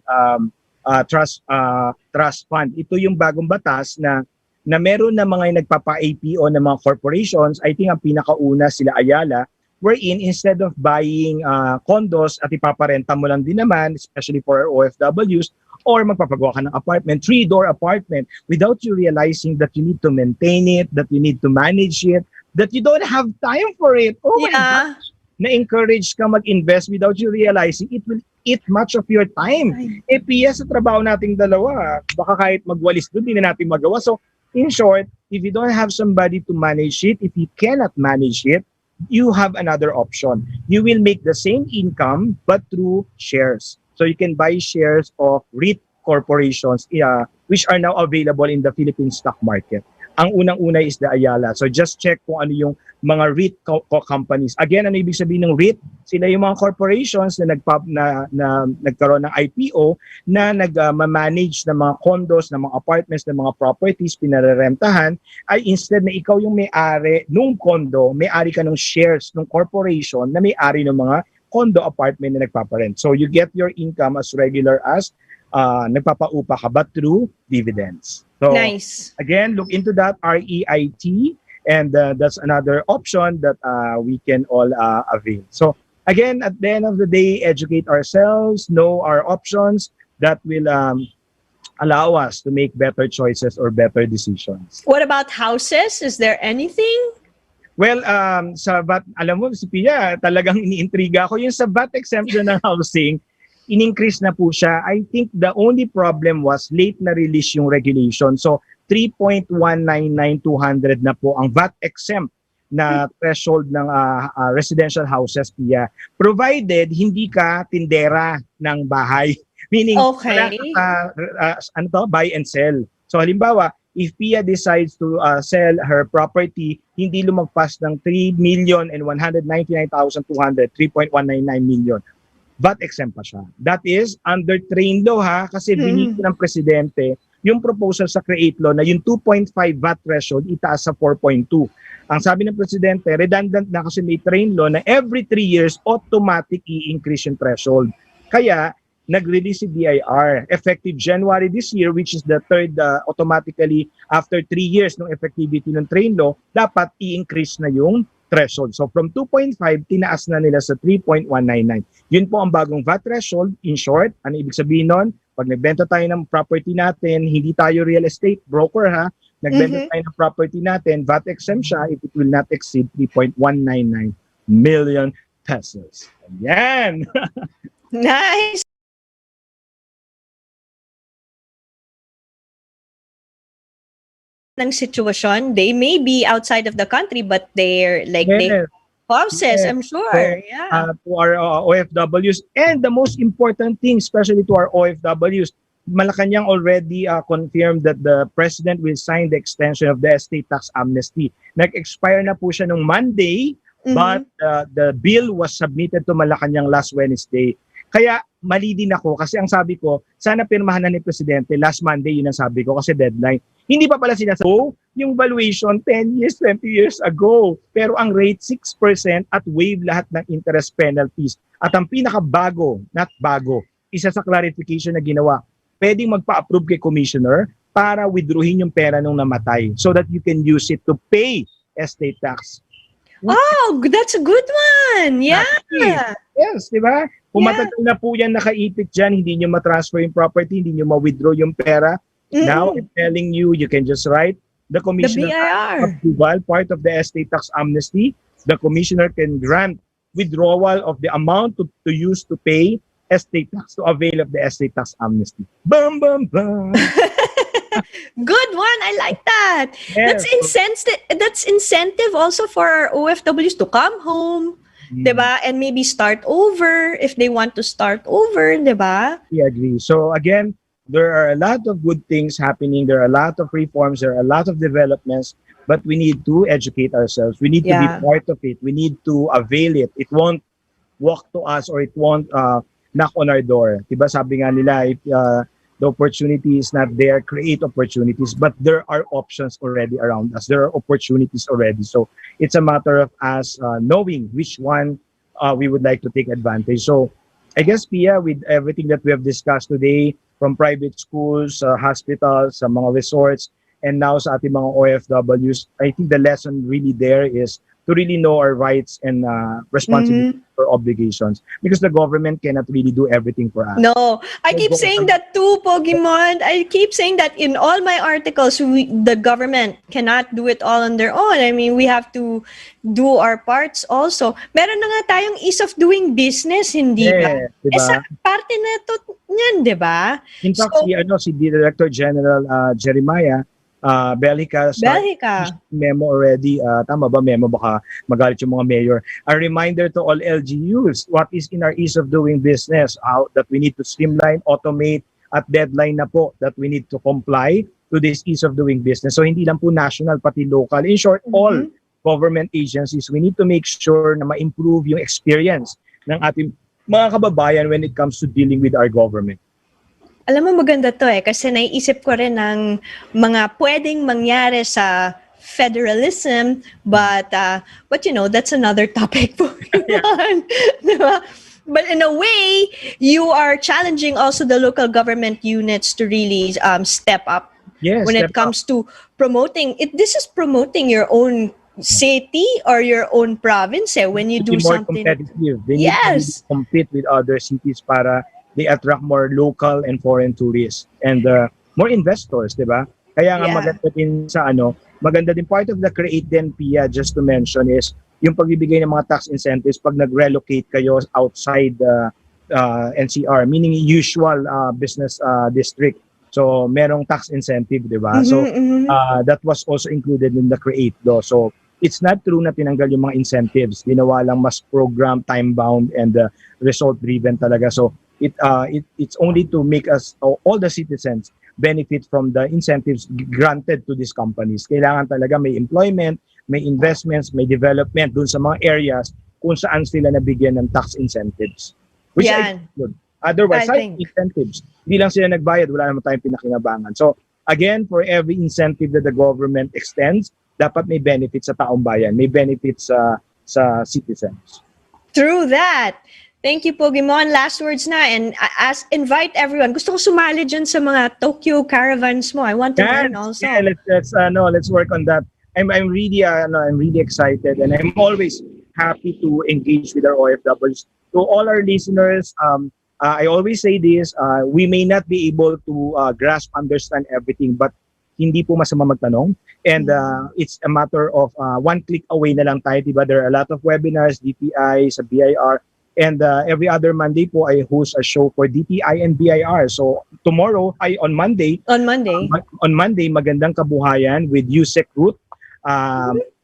Trust Fund. Ito yung bagong batas na meron na mga nagpapa-APO ng mga corporations. I think ang pinakauna sila Ayala, wherein instead of buying condos at ipaparenta mo lang din naman, especially for our OFWs, or magpapagawa ka ng apartment, 3-door apartment, without you realizing that you need to maintain it, that you need to manage it, that you don't have time for it. Oh my gosh! Na-encourage ka mag-invest without you realizing it will eat much of your time. Pia, sa trabaho nating dalawa, baka kahit magwalis doon, hindi na natin magawa. So, in short, if you don't have somebody to manage it, if you cannot manage it, you have another option. You will make the same income, but through shares. So, you can buy shares of REIT corporations, which are now available in the Philippine stock market. Ang unang-una is the Ayala. So just check kung ano yung mga REIT companies. Again, ano ibig sabihin ng REIT? Sila yung mga corporations na nagkaroon ng IPO na nag-manage ng mga condos, ng mga apartments, ng mga properties, pinarerentahan, ay instead na ikaw yung may-ari nung condo, may-ari ka ng shares ng corporation na may-ari ng mga condo apartment na nagpaparent. So you get your income as regular as nagpapaupa ka but through dividends. So nice. Again, look into that REIT, and that's another option that we can all avail. So again, at the end of the day, educate ourselves, know our options that will allow us to make better choices or better decisions. What about houses? Is there anything? Well, sa VAT, alam mo, si Pia, talagang iniintriga ko yung sa VAT exemption ng housing. In-increase na po siya. I think the only problem was late na release yung regulation. So 3.199200 na po ang VAT exempt na threshold ng residential houses, Pia. Provided hindi ka tindera ng bahay. Meaning, buy and sell. So halimbawa, if Pia decides to sell her property, hindi lumagpas ng 3,199,200, 3.199 million. VAT exempt pa siya. That is under Trainlo kasi binigyan ng presidente yung proposal sa Create Law na yung 2.5 VAT threshold itaas sa 4.2. Ang sabi ng presidente, redundant na kasi may Trainlo na every 3 years automatic i-increase yung threshold. Kaya nag-release si BIR effective January this year, which is the third automatically after 3 years ng effectivity ng Trainlo, dapat i-increase na yung threshold. So from 2.5, tinaas na nila sa 3.199. Yun po ang bagong VAT threshold. In short, ano ibig sabihin nun? Pag nagbenta tayo ng property natin, hindi tayo real estate broker ha, nagbenta tayo ng property natin, VAT exempt siya if it will not exceed 3.199 million pesos. Ayan! Nice. Ng sitwasyon, they may be outside of the country, but they're like they Yes. spouses, Yes. I'm sure. So, Yeah. to our OFWs, and the most important thing, especially to our OFWs, Malacanang already confirmed that the President will sign the extension of the estate tax amnesty. Nag-expire na po siya nung Monday, but the bill was submitted to Malacanang last Wednesday. Kaya mali din ako kasi ang sabi ko, sana pirmahan na ni Presidente last Monday, yun ang sabi ko kasi deadline. Hindi pa pala sinasabi yung valuation 10 years, 20 years ago. Pero ang rate 6% at waive lahat ng interest penalties. At ang pinakabago, not bago, isa sa clarification na ginawa, pwedeng magpa-approve kay Commissioner para withdrawin yung pera nung namatay so that you can use it to pay estate tax. Oh, that's a good one. Yeah. Yes, di ba? Kung Yeah. matagal na po yan nakaipit dyan, hindi nyo matransfer yung property, hindi nyo ma-withdraw yung pera. Now, I'm telling you, you can just write the The Commissioner BIR. approval, part of the estate tax amnesty. The Commissioner can grant withdrawal of the amount to use to pay estate tax, to avail of the estate tax amnesty. Bum, bum, bum. Good one. I like that. Yes. That's incentive also for our OFWs to come home, diba? And maybe start over if they want to start over, diba? I agree. So again, there are a lot of good things happening. There are a lot of reforms. There are a lot of developments. But we need to educate ourselves. We need to be Yeah. part of it. We need to avail it. It won't walk to us or it won't knock on our door. Diba sabi nga nila, if the opportunity is not there, create opportunities. But there are options already around us. There are opportunities already. So it's a matter of us knowing which one we would like to take advantage. So I guess, Pia, with everything that we have discussed today, from private schools, hospitals, sa mga resorts, and now sa ating mga OFWs, I think the lesson really there is to really know our rights and responsibilities or obligations, because the government cannot really do everything for us. No, I keep saying that too, Pokemon. I keep saying that in all my articles, the government cannot do it all on their own. I mean, we have to do our parts also. Meron na nga tayong ease of doing business, hindi ba? Yes, diba? Sa parte na to niyan, di ba? In fact, So- si Director General Jeremiah Bellica Belhica. memo already. Tama ba memo? Baka magalit yung mga mayor. A reminder to all LGUs, what is in our ease of doing business, how that we need to streamline, automate, at deadline na po that we need to comply to this ease of doing business. So hindi lang po national, pati local. In short, all government agencies, we need to make sure na ma-improve yung experience ng ating mga kababayan when it comes to dealing with our government. Alam mo, maganda to kasi naiisip ko rin ng mga pwedeng mangyari sa federalism, but you know, that's another topic po. Diba? But in a way, you are challenging also the local government units to really step up Yes, when it comes to promoting it. This is promoting your own city or your own province when you to do be more something. competitive. They need to Yes. really compete with other cities para they attract more local and foreign tourists and more investors, di ba? Kaya nga Yeah. maganda din sa maganda din part of the Create Din, Pia, just to mention, is yung pagbibigay ng mga tax incentives pag nag-relocate kayo outside NCR, meaning usual business district. So merong tax incentive, di ba? So that was also included in the Create law. So it's not true na tinanggal yung mga incentives. Ginawa lang mas program, time-bound, and result-driven talaga. So it's only to make us, all the citizens, benefit from the incentives granted to these companies. Kailangan talaga may employment, may investments, may development dun sa mga areas kung saan sila nabigyan ng tax incentives. Which I Yan. think good. Otherwise, I think. incentives. Hindi lang sila nagbayad, wala naman tayong pinakinabangan. So again, for every incentive that the government extends, dapat may benefits sa taong bayan, may benefits sa citizens. True that. Thank you, Pokemon. Last words na. And invite everyone. Gusto ko sumali dyan sa mga Tokyo caravans mo. I want to learn also. Yeah, let's work on that. I'm really no, I'm really excited, and I'm always happy to engage with our OFWs. To all our listeners, I always say this: we may not be able to grasp, understand everything, but hindi po masama magtanong. And it's a matter of one click away na lang tayo, diba? There are a lot of webinars, DTI, sa BIR, and every other Monday po I host a show for DTI and BIR. So tomorrow, on Monday, On Monday. Magandang Kabuhayan with Yusek Ruth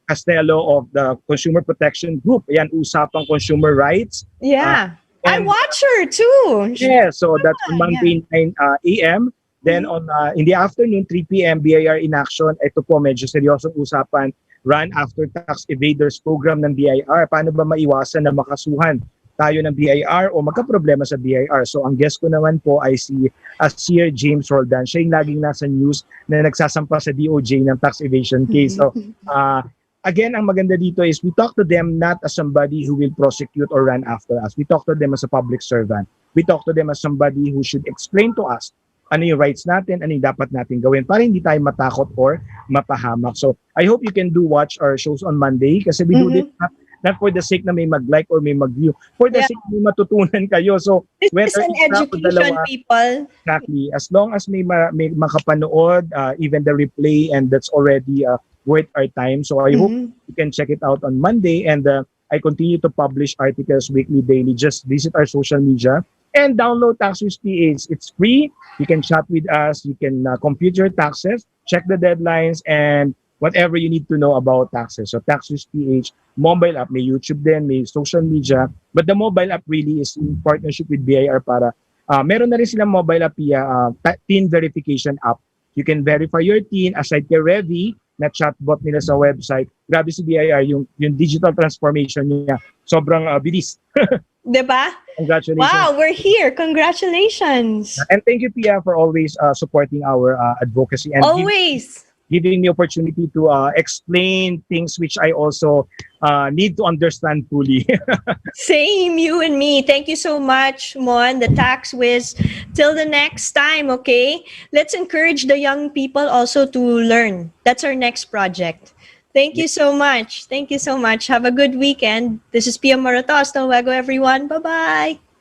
Castello of the Consumer Protection Group. Ayan, usapang consumer rights. Yeah. I and- watch her too. Yeah, so that's on Monday 9 a.m. Then on in the afternoon 3 p.m. BIR in action. Ito po medyo seryosong usapan. Run after tax evaders program ng BIR. Paano ba maiwasan na makasuhan tayo ng BIR o magka-problema sa BIR? So ang guest ko naman po ay si Sir James Roldan. Siya yung laging nasa news na nagsasampa sa DOJ ng tax evasion case. So again, ang maganda dito is we talk to them not as somebody who will prosecute or run after us. We talk to them as a public servant. We talk to them as somebody who should explain to us ano yung rights natin, ano yung dapat natin gawin para hindi tayo matakot or mapahamak. So I hope you can watch our shows on Monday kasi we do this not for the sake na may mag-like or may mag-view, for the sake na may matutunan kayo. So This is whether an isa o education, dalawa, people. exactly, as long as may makapanood, even the replay, and that's already worth our time. So I hope you can check it out on Monday, and I continue to publish articles weekly, daily. Just visit our social media and download TaxWiz PH. It's free. You can chat with us. You can compute your taxes, check the deadlines, and whatever you need to know about taxes. So TaxWiz PH, mobile app, may YouTube din, may social media. But the mobile app really is in partnership with BIR para meron na rin silang mobile app, TIN verification app. You can verify your TIN aside kay Revy na chatbot nila sa website. Grabe si BIR, yung digital transformation niya. Sobrang bilis. Diba? Congratulations. Wow, we're here. Congratulations. And thank you, Pia, for always supporting our advocacy and Always. giving me opportunity to explain things which I also need to understand fully. Same, you and me. Thank you so much, Mon, the Tax Whiz. Till the next time, okay? Let's encourage the young people also to learn. That's our next project. Thank you so much. Thank you so much. Have a good weekend. This is Pia Maratos. Hasta luego, everyone. Bye-bye.